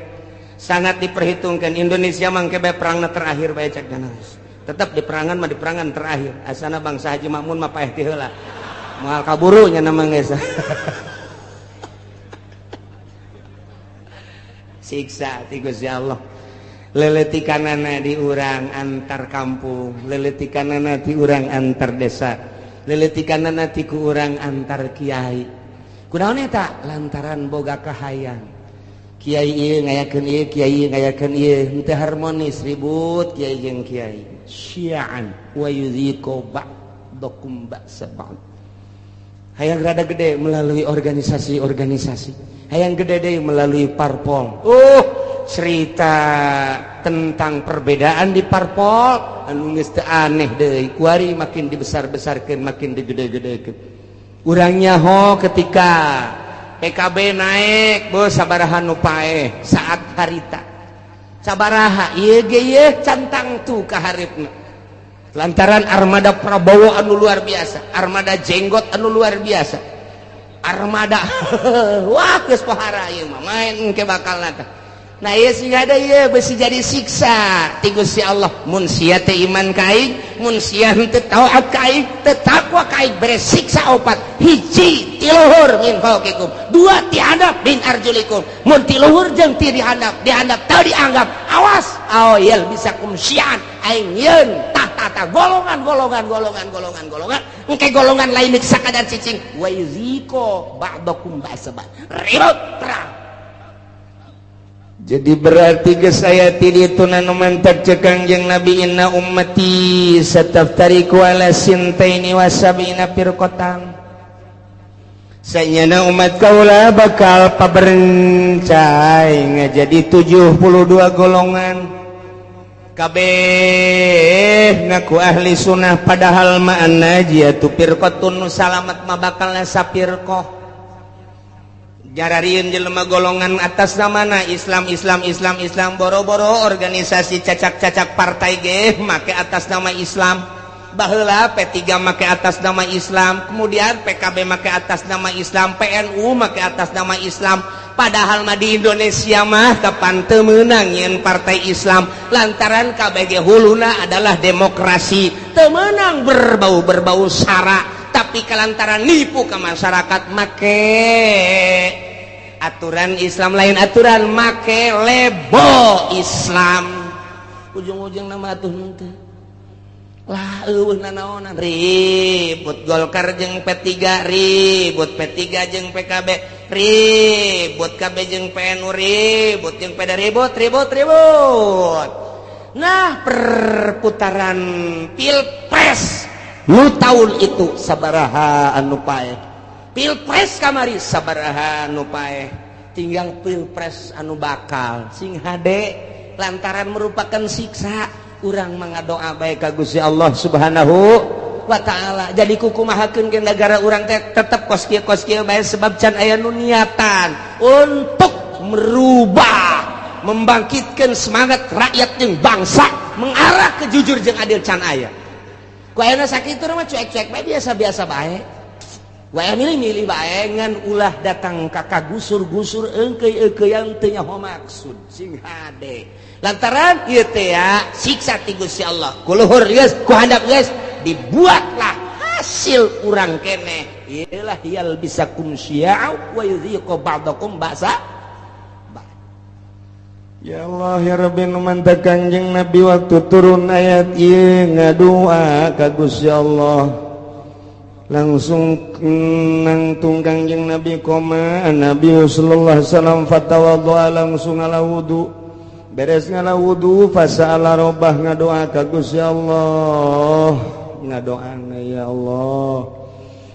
sangat diperhitungkan Indonesia mangke bae perangna terakhir bae cek ganas tetap di perangan mah di perangan terakhir asana bangsa Haji Makmun mah paeh ti heula moal kaburu nya nama geus siksa ti Gusti Allah leletikanana di urang antar kampung leletikanana ti urang antar desa leletikanana ti ku urang antar kiai kunaon eta lantaran boga kahayang kiai ieu ngayakeun ieu kiai ieu ngayakeun ieu teu harmonis ribut kiai jeung kiai syi'an wa yudhiqu ba'dakum ba'sa ba'd hayang rada gede melalui organisasi hayang gede deui melalui parpol cerita tentang perbedaan di parpol anu geus teu aneh deui kuari makin dibesar-besarkeun makin digede-gedekeun urangnya ketika PKB naik bos sabaraha nu paeh saat harita sabaraha ieu ge ieu cantang tu ka hareupeuna lantaran armada Prabowo anu luar biasa armada jenggot anu luar biasa armada wah geus pohara ieu mah main engke bakalna teh Nah ieu sing ada ieu besi jadi siksa ti Gusti Allah. Mun sia teh iman ka aing, mun sia teu taat ka aing, teu takwa ka aing, bere siksa opat. Hiji ti luhur min fauqikum, dua ti handap min arjulikum. Mun ti luhur jeung ti dihandap teu dianggap, awas aoyel bisa kumsian aing yeun tah golongan engke golongan lain sakadar cicing wa yuziko ba'dakum ba'saban ribut perang. Jadi berarti geus aya ti ditu nu mantap cek Kangjeng Nabi inna ummati sataftariqu ala sintaini wa sab'ina firqatan. Saenyana umat kaula bakal paberencai ngajadi 72 golongan. Kabeh ngaku ahli sunnah padahal ma'an najiyatu firqatun nu salamat mah bakal sapirqah. Jararieun jelema golongan atas namana Islam boro-boro organisasi cacak-cacak partai ge make atas nama Islam. Baheula P3 make atas nama Islam, kemudian PKB make atas nama Islam, PNU make atas nama Islam. Padahal mah di Indonesia mah kapan teu meunang nyeun partai Islam lantaran KBG huluna adalah demokrasi. Teu meunang berbau sara, tapi kelantaran nipu ke masyarakat make aturan Islam lain aturan, make lebo Islam. Ujung-ujung nama atuh teh lah eueuh nanaonan ribut Golkar jeung P3, ribut P3 jeung PKB, ribut KB jeung PNU, ribut jeung PD, ribut. Nah perputaran pilpres nu tahun itu sabaraha anu paeh, pilpres kamari sabaraha anu paeh, tinggal pilpres anu bakal sing hade lantaran merupakan siksa. Urang mengadoa baik ka Gusti Allah Subhanahu wa taala. Jadi kukumahakeun ke negara urang teh tetep kos kieu bae sebab can aya nu niatan untuk merubah, membangkitkan semangat rakyat jeung bangsa mengarah ke jujur jeung adil can aya. Ku ayeuna sakitu mah cuek-cuek bae biasa-biasa bae. Wae milih-milih bae ngan ulah datang ka gusur-gusur eungkeuy-eungkeuyan teu nyaho maksud sing hade. Lantaran ieu teh ya siksa ti Gusti Allah. Ku luhur geus, ku handap geus, dibuatlah hasil urang keneh. Iyalah yal bisa kumsya'u wa yudhiqu ba'dakum ba'sa. Ya Allah ya Rabbi nu mantap Kangjeng Nabi waktu turun ayat ieu ngadoa ka Gusti Allah. Langsung nangtung Kangjeng Nabi koma Nabi sallallahu alaihi wasallam fatawaddoa langsung ala wudu. Beres ngala wudu fasa'ala rabbah ngadoa ka Gusti Allah, ngadoana ya Allah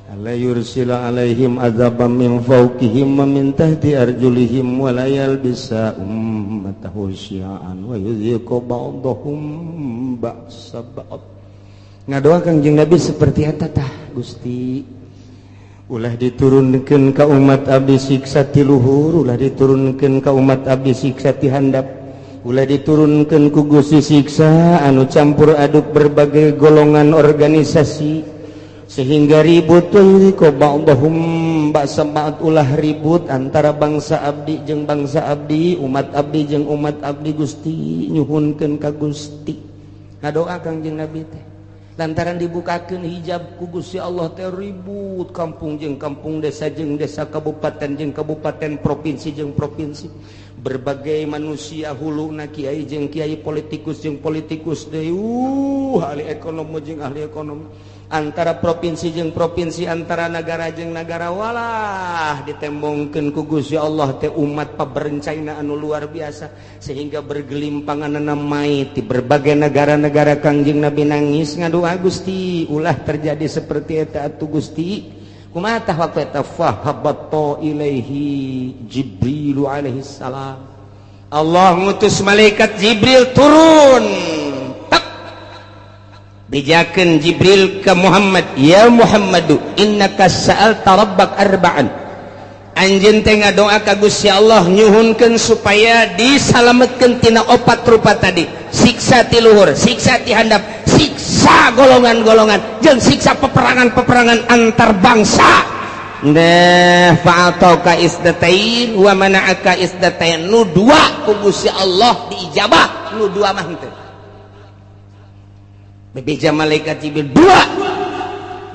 alla yursila alaihim azaban min fawqihim wa min tahti arjulihim wa la yalbisa ummatahu syi'an wa yudhiqu ba'dahum ba'sa ba'd. Ngadoa Kangjeng Nabi seperti eta tah Gusti, ulah diturunkeun ka umat abdi siksa ti luhur, ulah diturunkeun ka umat abdi siksa ti handap, ulah diturunkan ku Gusti siksa anu campur aduk berbagai golongan organisasi sehingga ribut ko ba'dahum ba'sa ba'd, ulah ribut antara bangsa abdi jeung bangsa abdi, umat abdi jeung umat abdi. Gusti nyuhunkeun ka Gusti ngadoa Kangjeng Nabi teh lantaran dibukakeun hijab ku Gusti Allah teh ribut kampung jeung kampung, desa jeung desa, kabupaten jeung kabupaten, provinsi jeung provinsi. Berbagai manusia huluna kiai jeung kiai, politikus jeung politikus deui, ahli ekonomi jeung ahli ekonomi, antara provinsi jeung provinsi, antara negara jeung negara. Walah ditembongkeun ku Gusti Allah teh umat paberencaina anu luar biasa sehingga bergelimpanganna mai ti berbagai negara-negara. Kangjeng Nabi nangis ngadoa Gusti ulah terjadi seperti eta atuh Gusti. Kumaha tah waktu eta fahabatta ilaihi Jibril alaihi salam, Allah ngutus malaikat Jibril turun tak bijakeun Jibril ke Muhammad, ya Muhammadu innaka sa'alta rabbak arba'an, anjeun teh ngadoa ka Gusti Allah nyuhunkeun supaya disalametkeun tina 4 rupa tadi, siksa ti luhur, siksa ti handap, siksa golongan-golongan, jeung siksa peperangan-peperangan antar bangsa. fa'atauka isdatain wa mana'aka isdatain. Nu dua ku Gusti Allah diijabah, nu dua mah henteu. Bebeja malaikat Jibril dua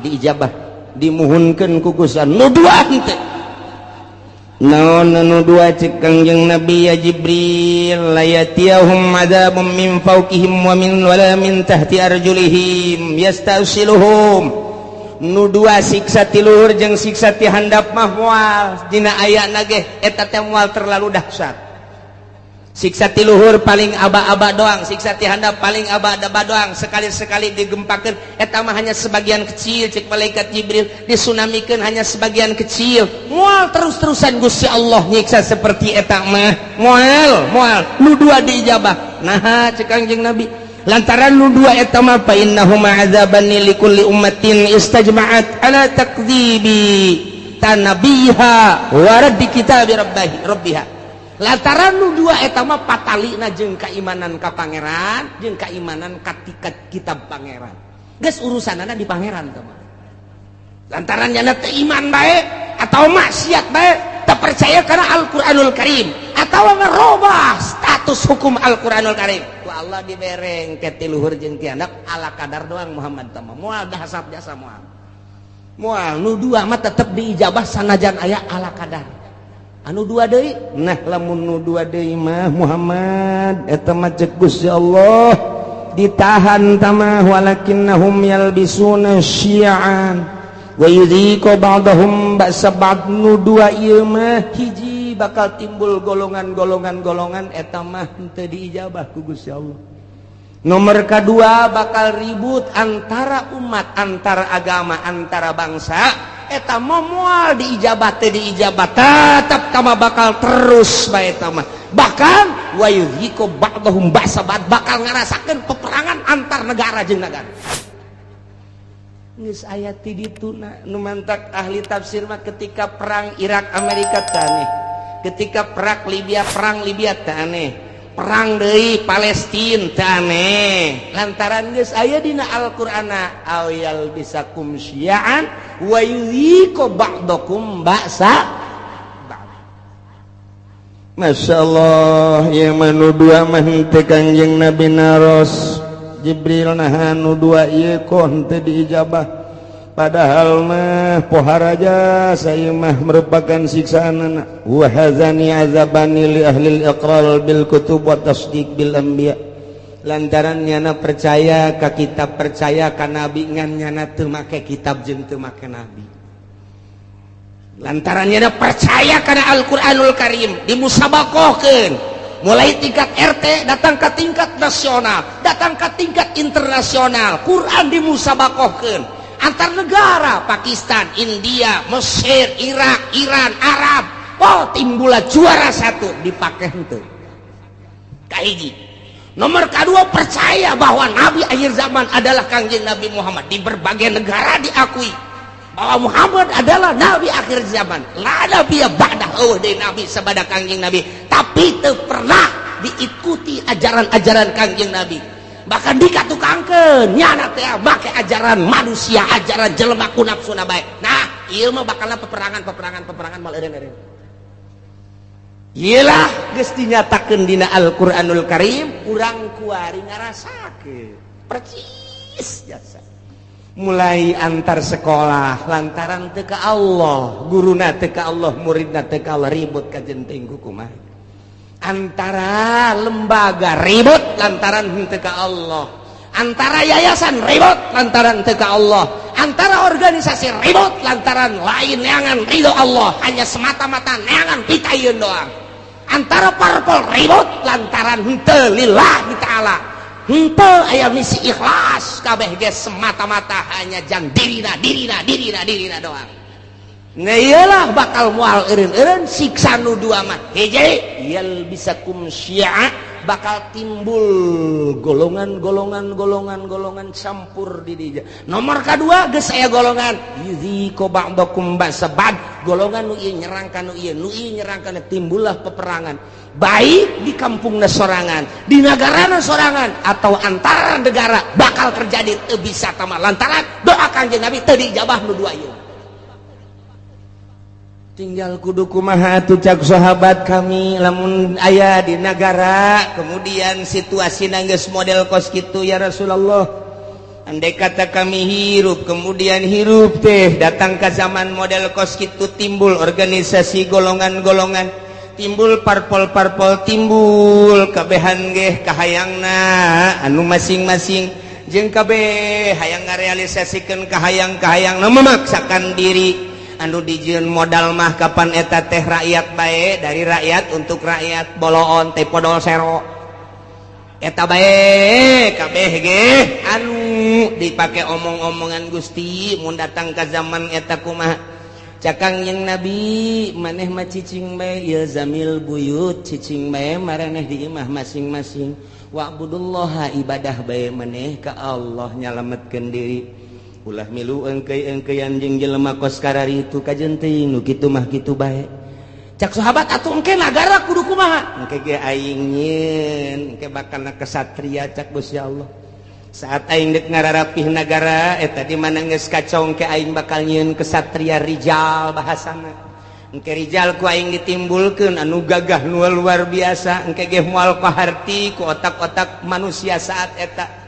diijabah, dimuhunkeun ku Gusti Allah, nu dua henteu. Naon nu dua cek Kangjeng Nabi ya Jibril, layatiyahum adzabum min fawqihim wa min tahti arjulihim yastasiluhum. Nu dua siksa ti luhur jeung siksa ti handap mah moal dina ayana ge eta teh moal terlalu dahsyat. Siksa ti luhur paling aba-aba doang, siksa ti handap paling aba-aba doang, sekali-sekali digempakeun eta mah hanya sebagian kecil cek malaikat Jibril, disunamikeun hanya sebagian kecil. Moal terus-terusan Gusti Allah nyiksa seperti eta mah moal nu dua diijabah. Nah cek Kangjeng Nabi lantaran nu dua eta mah fa innahuma adzaban likulli ummatin istajma'at ala takdzibi tanabiha wa raddi kitabi rabbiha. Lantaran nu dua eta mah patalina jeung kaimanan ka pangeran jeung kaimanan ka kitab pangeran. Geus urusanana di pangeran teh mah. Lantaran nya teh iman bae atau maksiat bae, teu percaya kana Al-Qur'anul Karim atawa ngarobah status hukum Al-Qur'anul Karim. Ku Allah dibereng ke ti luhur jeung ti handap ala kadar doang Muhammad teh mah. Moal dahsyat jasa moal. Moal nu dua mah tetep diijabah sanajan aya ala kadar. Anu dua deui, nah lamun nu dua deui mah Muhammad eta mah ceuk Gusti Allah ditahan tamah walakinnahum yalbisuna syi'an wa yudhiqu ba'dahum ba'sa ba'd. Nu dua ieu mah hiji bakal timbul golongan eta mah teu diijabah ku Gusti Allah. Nomor kedua bakal ribut antara umat, antara agama, antara bangsa. Eta moal diijabah teh diijabah tetap tama bakal terus bae eta mah. Bahkan wa yudhiqu ba'dahum ba'sa ba'd, bakal ngarasakeun peperangan antar negara jeung negara. Geus aya ti ditu nu mantak ahli tafsir mah ketika perang Irak Amerika teh aneh, ketika perang Libya teh aneh, perang deui Palestina teh aneh. Lantaran geus aya dina Al-Qur'ana awyal bisakum syi'an wa yudhiqu ba'dakum ba'sa ba'd. Masyaallah ya manu dua mah teu Kangjeng Nabi naros Jibril nah nu dua ieu kok henteu diijabah. Padahal mah poharaja saya mah merupakan siksaan. Wa hazani azabani li ahli al-iqrar bil kutub wa tasdiq bil anbiya. Lantaran nyana percaya ka kitab, percaya ka nabi, ngan nyana teu make kitab jeung teu make nabi. Lantaran nyana percaya kana Al-Qur'anul Karim dimusabakohkeun mulai tingkat RT datang ke tingkat nasional, datang ke tingkat internasional. Quran dimusabakohkeun antar negara, Pakistan, India, Mesir, Irak, Iran, Arab. Oh, timbullah juara satu dipake henteu. Kahiji. Nomor kedua percaya bahwa Nabi akhir zaman adalah Kangjeng Nabi Muhammad. Di berbagai negara diakui bahwa Muhammad adalah Nabi akhir zaman. La nabiyya ba'dah dari Nabi sabada Kangjeng Nabi. Tapi teu pernah diikuti ajaran-ajaran Kangjeng Nabi. Bahkan dikatukangkeun nyana teh make ajaran manusia, ajaran jelema ku nafsuna bae. Nah, ieu mah bakalna peperangan mal eureun-eureun. Iyalah geus dinyatakeun dina Al-Qur'anul Karim, urang kuari ngarasakeun percis jasa. Mulai antar sekolah lantaran teu ka Allah, guruna teu ka Allah, muridna teu ka Allah, ribut ka jenting kumaha. Antara lembaga ribut lantaran teu ka Allah, antara yayasan ribut lantaran teu ka Allah, antara organisasi ribut lantaran lain neangan ridho Allah, hanya semata-mata neangan pitayeun doang. Antara parpol ribut lantaran henteu lillahi ta'ala, henteu aya misi ikhlas, kabeh ge semata-mata hanya jang dirina doang. Nah iyalah bakal moal eureun-eureun siksa nu dua mah. Hiji yal bisakum syi'a, bakal timbul golongan campur di dieu. Nomor kedua geus aya golongan yudhiqu ba'dakum ba'sa ba'd, golongan nu ieu nyerang ka nu ieu nyerang kana, timbullah peperangan baik di kampungna sorangan, di nagarana sorangan, atau antara negara bakal terjadi teu bisa tamah lantaran doa Kangjeng Nabi teu diijabah nu dua ieu. tinggal kudu kumaha tuh cak sahabat kami lamun aya di negara kemudian situasi nanggeus model kos kitu ya Rasulullah andai kata kami hirup kemudian hirup teh datang ke zaman model kos kitu timbul organisasi golongan-golongan timbul parpol-parpol timbul kabehan ge kahayangna anu masing-masing jeung kabeh hayang ngarealisasikeun kahayang-kahayang memaksakan diri anu dijieun modal mah kapan eta teh rakyat bae dari rakyat untuk rakyat boloon teh podol sero eta bae kabeh ge anu dipake omong-omongan Gusti mun datang ka zaman eta kumaha cakang yang Nabi maneh mah cicing bae ya zamil buyut cicing bae maraneh di imah masing-masing wa'budullaha ibadah bae maneh ka Allah nyalametkeun diri ulah milu engkeuy-engkeuyan jeung jelema kos karari itu kajen teuing nu kitu mah kitu bae cak sahabat atuh engke nagara kudu kumaha engke ge aing nyieun engke bakalna kesatria cak Gusti Allah saat aing dek ngararapih nagara eta di mana geus kacau engke aing bakal nyieun kesatria rijal bahasana engke rijal ku aing ditimbulkeun anu gagah nu luar biasa engke ge moal kaharti ku otak-otak manusia saat eta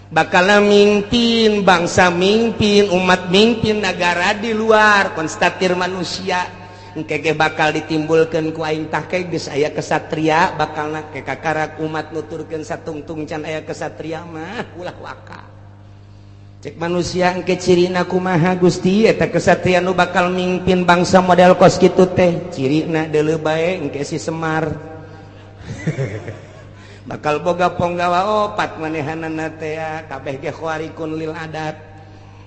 bakal mimpin bangsa mimpin umat mimpin negara di luar konstatir manusia engke ge bakal ditimbulkeun ku aing tah ke geus aya kesatria bakalna ke kakarak umat nuturkeun satungtung can aya kesatria mah ulah waka cek manusia engke cirina kumaha Gusti eta kesatria nu bakal mimpin bangsa model kos kitu teh cirina deuleu bae engke si Semar bakal boga ponggawa opat manehanana teh kabeh ge khawarikun lil adat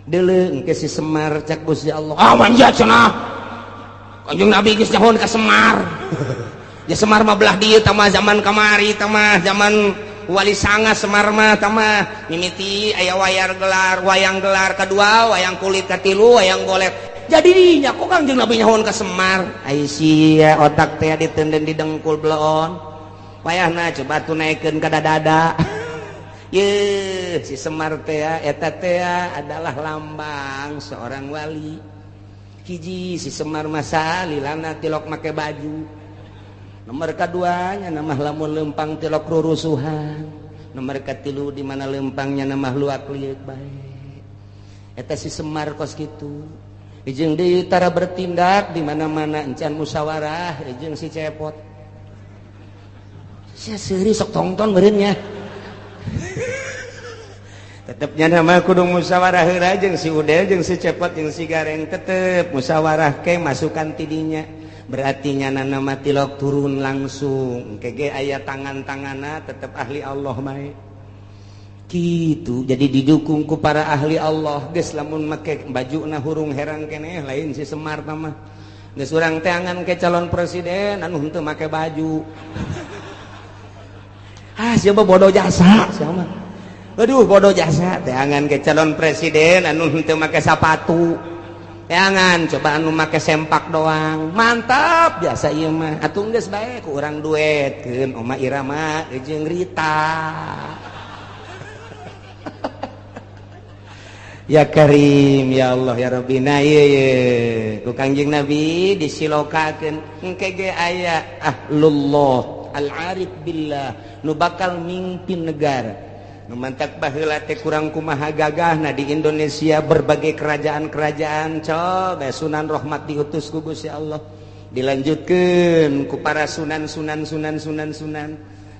deuleu engke si Semar cak Gusti Allah manja cenah Kanjeng Nabi geus nyahon ka Semar ya Semar mah belah dieu tah zaman kamari tah zaman Wali Sanga Semar mah tah mimiti aya wayang gelar kadua wayang kulit katilu wayang golek jadi nya kok Kanjeng Nabi nyahon ka Semar ai sia otak teh diteunden di dengkul bleon payahna coba tunaikeun ka dada ye si Semar teh eta teh adalah lambang seorang wali hiji si Semar masa lilana tilok make baju nomor kaduanya nama lamun lempang tilok rurusuhan nomor katilu di mana lempangnya nama luak liuk bae eta si Semar kos kitu jeung deui tara bertindak di mana-mana encan musyawarah jeung si cepot saya seri sok tongton beureunnya tetepnya nama kudu musyawarah heula jeung si Udel jeung si Cepot jeung si Gareng tetep musyawarah ke masukan tidinya berarti nyana nama tilok turun langsung kege aya tangan-tanganna tetep ahli Allah bae kitu jadi didukung ku para ahli Allah geus lamun make bajuna hurung herang keneh lain si Semar tah mah geus urang teh angan ke calon presiden anu henteu make baju siapa bodoh jasa siapa aduh bodoh jasa teangan ke calon presiden anu henteu make sepatu teangan coba anu make sempak doang mantap biasa ieu mah atuh geus bae ku urang duetkeun Oma Irama jeung Rita ya Karim ya Allah ya Rabbi na ieu ku Kangjeng Nabi disilokakeun engke ge aya ahlullah al-arif billah nu bakal mimpin negara nu mantak baheula teh kurang kumaha gagahna di Indonesia berbagai kerajaan-kerajaan coba Sunan Rahmat diutus ku Gusti Allah dilanjutkeun ku para sunan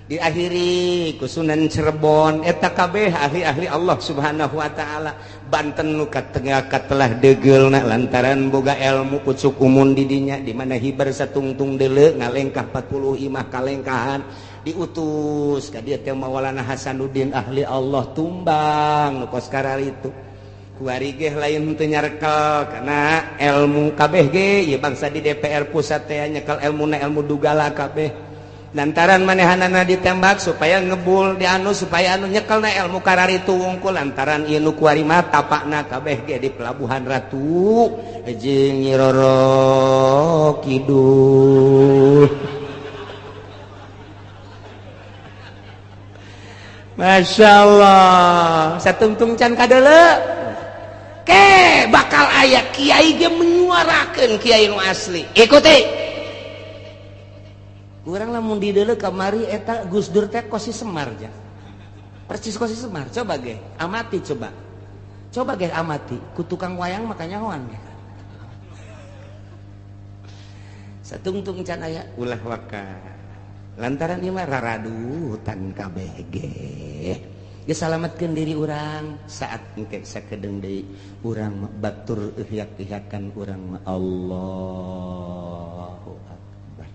diakhiri ku Sunan Cirebon eta kabeh ahli-ahli Allah Subhanahu wa taala Banten nu katengah katelah degeulna lantaran boga ilmu pucuk umun di dinya di mana hibar satungtung deuleu ngalengkah 40 imah kalengkahan diutus ka dieu teh Maulana Hasanuddin ahli Allah tumbang nu kos karari itu kuari ge lain teu nyarekel kana ilmu kabeh ge ieu bangsa di DPR pusat teh nyekel ilmuna ilmu dugala kabeh lantaran manehanana ditembak supaya ngebul di anu supaya anu nyekelna ilmu karari itu wungkul lantaran ieu nu kuari mah tapakna kabeh ge di Pelabuhan Ratu jeung Nyi Roro Kidul Masya Allah satungtung can kadeuleu bakal aya kiai ge menyuarakeun kiai nu asli. Ikuti. Urang lamun di deuleu kamari eta Gus Dur teh Kosi Semar ja. Percis Kosi Semar. Coba ge amati coba. Coba ge amati ku tukang wayang makanya hoan. Satungtung can aya ulah waka. Lantaran ieu mah raradutan kabeh ge. Geus salametkeun diri urang saat engke sakedeung deui urang batur ihyak-ihyakan urang mah Allahu Akbar.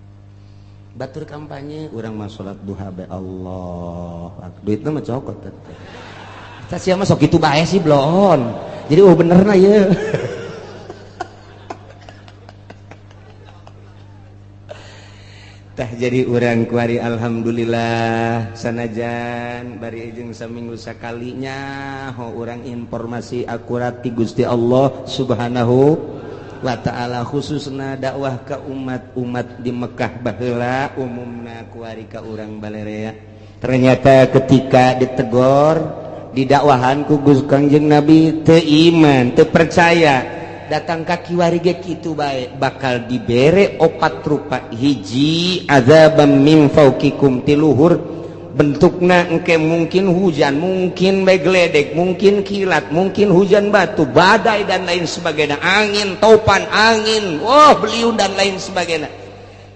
Batur kampanye urang mah salat duha be Allah. Duitna mah cokot teh. Tah sia mah sok kitu bae sih blon. Jadi bener na ieu. Tah jadi urang kuari alhamdulillah sanajan bari jeung saminggu sakalinya ho urang informasi akurat ti Gusti Allah Subhanahu wa taala khususna dakwah ka umat-umat di Mekah baheula umumna kuari ka urang Balerea. Ternyata ketika ditegor didakwahan ku Kangjeng Nabi teu iman, teu percaya. Datang ka kiwari ge kitu bae bakal dibere 4 rupa. Hiji azabam min fauqikum tiluhur bentukna engke mungkin hujan, mungkin bae gledek, mungkin kilat, mungkin hujan batu, badai dan lain sebagainya, angin topan, angin beliun dan lain sebagainya,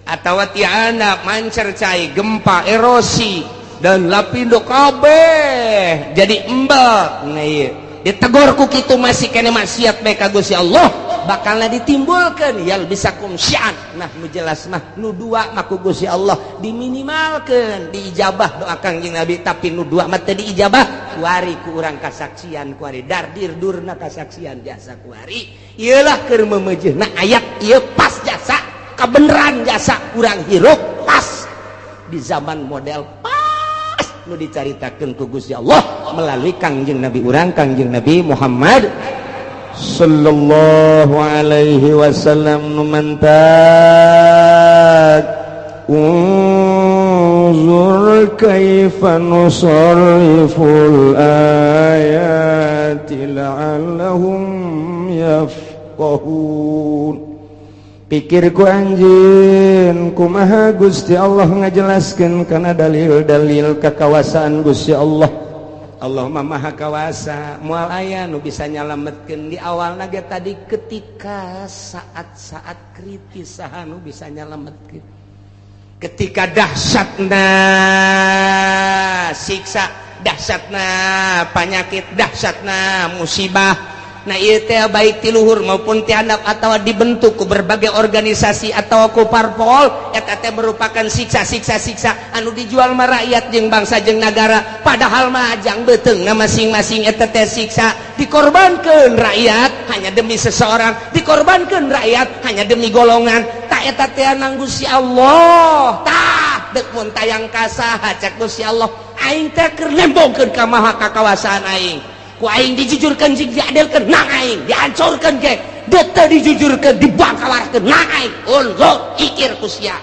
atau tiana mancer cai, gempa, erosi dan lapindo kabeh jadi embek. Nah ieu ditegur ku kitu masih kene maksiat bae ka Gusti Allah bakalna ditimbulkeun yal bisakum syi'an. Nah nu jelas mah nu dua mah ku Gusti Allah diminimalkeun diijabah doa Kangjeng Nabi, tapi nu dua mah teu diijabah kuari ku urang kasaksian kuari dardir durna kasaksian jasa kuari ieulah keur memeujeuna ayat ieu pas jasa kabeneran jasa urang hirup pas di zaman model nu dicaritakeun ku Gusti Allah melalui Kangjeng Nabi urang Kangjeng Nabi Muhammad sallallahu alaihi wasallam nu mantat unzur kaifa nusarriful ayati la'allahum yafqahun. Pikirku anjeun kumaha Gusti Allah ngajelaskeun kana dalil-dalil kekawasaan Gusti Allah. Allah mah maha kawasa. Moal aya nu bisa nyalametkeun di awalna ge tadi ketika saat-saat kritis saha nu bisa nyalametkeun. Ketika dahsyatna siksa, dahsyatna penyakit, dahsyatna musibah. Nah ieu teh baik ti luhur maupun ti handap atawa dibentuk ku berbagai organisasi atawa ku parpol eta teh merupakan siksa-siksa anu dijual mah rakyat jeung bangsa jeung nagara, padahal mah ajang beuteungna masing-masing eta teh siksa dikorbankeun rakyat hanya demi seseorang, dikorbankeun rakyat hanya demi golongan. Tah eta teh nang Gusti Allah tah deuk mun tayang ka saha cak Gusti Allah aing teh keur nembongkeun ka maha kakawasaan aing. Ku aing dijujurkeun jeung diadilkeun nang aing dihancurkeun ge deuk teu dijujurkeun dibangkalarkeun nang aing unzur ikir ku sia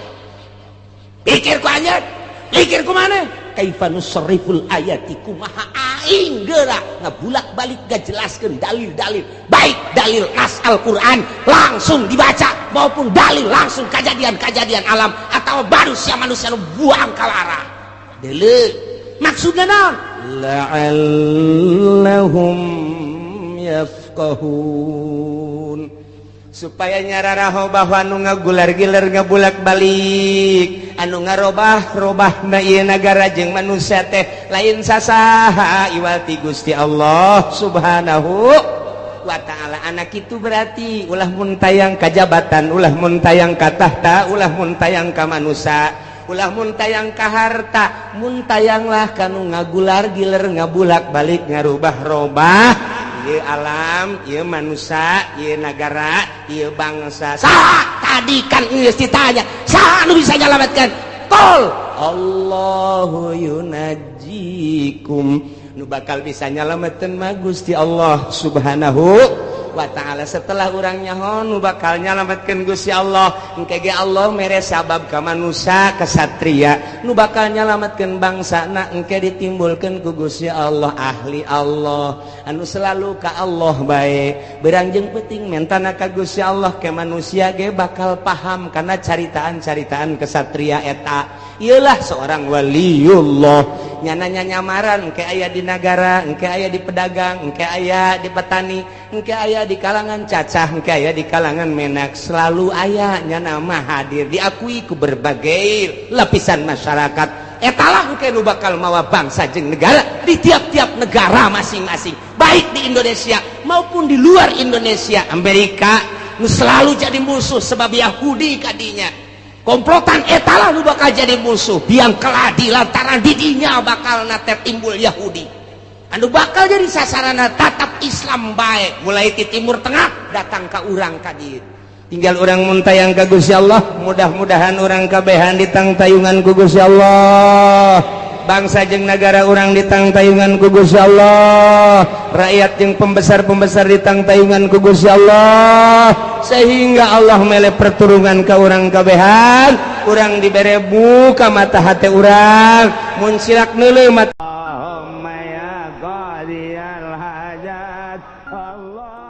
pikir ku anjeun pikir ku maneh kaifa nusarriful ayati kumaha aing geura ngabulak-balik ngajelaskeun dalil-dalil baik dalil nas Al-Qur'an langsung dibaca maupun dalil langsung kejadian-kejadian alam atau manusia-manusia nu buang kalara deuleu maksudna naon la'allahum yafqahun supaya nyararaho bahwa anu ngagular-gilar ngabulak-balik anu ngarobah-robahna ieu nagara jeung manusia teh lain sasaha iwal ti Gusti Allah Subhanahu wa ta'ala. Anak itu berarti ulah mun tayang kajabatan, ulah mun tayang ka tahta, ulah mun tayang ka manusia, ulah mun tayang ka harta, mun tayanglah kanu ngagular giler ngabulak balik ngarubah-robah ieu alam, ieu manusia, ieu nagara, ieu bangsa. Saha tadi kan geus ditanya, saha anu bisa nyalametkeun? Qul Allahu yunajjikum. Nu bakal bisa nyalametkeun mah Gusti Allah Subhanahu wa ta'ala. Setelah urang nyaho nu bakal nyalametkeun Gusti Allah engke ge Allah mere sabab ka manusia kesatria nu bakal nyalametkeun bangsana engke ditimbulkeun ku Gusti Allah ahli Allah anu selalu ka Allah bae. Berangjeng penting mentana ka Gusti Allah ke manusia ge bakal paham karena caritaan-caritaan kesatria eta. Ialah seorang waliullah nyananya nyamaran engke aya di negara, engke aya di pedagang, engke aya di petani, engke aya di kalangan cacah, engke aya di kalangan menak, selalu aya nyana mah hadir diakui ku berbagai lapisan masyarakat. Etalah engke nu bakal mawa bangsa jeung negara di tiap-tiap negara masing-masing, baik di Indonesia maupun di luar Indonesia. Amerika nu selalu jadi musuh sebab Yahudi kadinya. Komplotan etalah nu bakal jadi musuh biang keladi lantaran didinya bakal nate timbul Yahudi anu bakal jadi sasarana tatap Islam baik mulai di timur tengah datang ke urang ka dieu. Tinggal urang muntayang ka Gusti Allah, mudah-mudahan urang kabehan ditangtayungan ku Gusti Allah. Bangsa jeung negara urang ditangtayungan ku Gusti Allah, rakyat jeung pembesar-pembesar ditangtayungan ku Gusti Allah, sehingga Allah mele perturungan ka urang kabehan, urang dibere buka mata hati urang, mun silak neuleuh mata. Allahumma ya qadiyal hajat Allah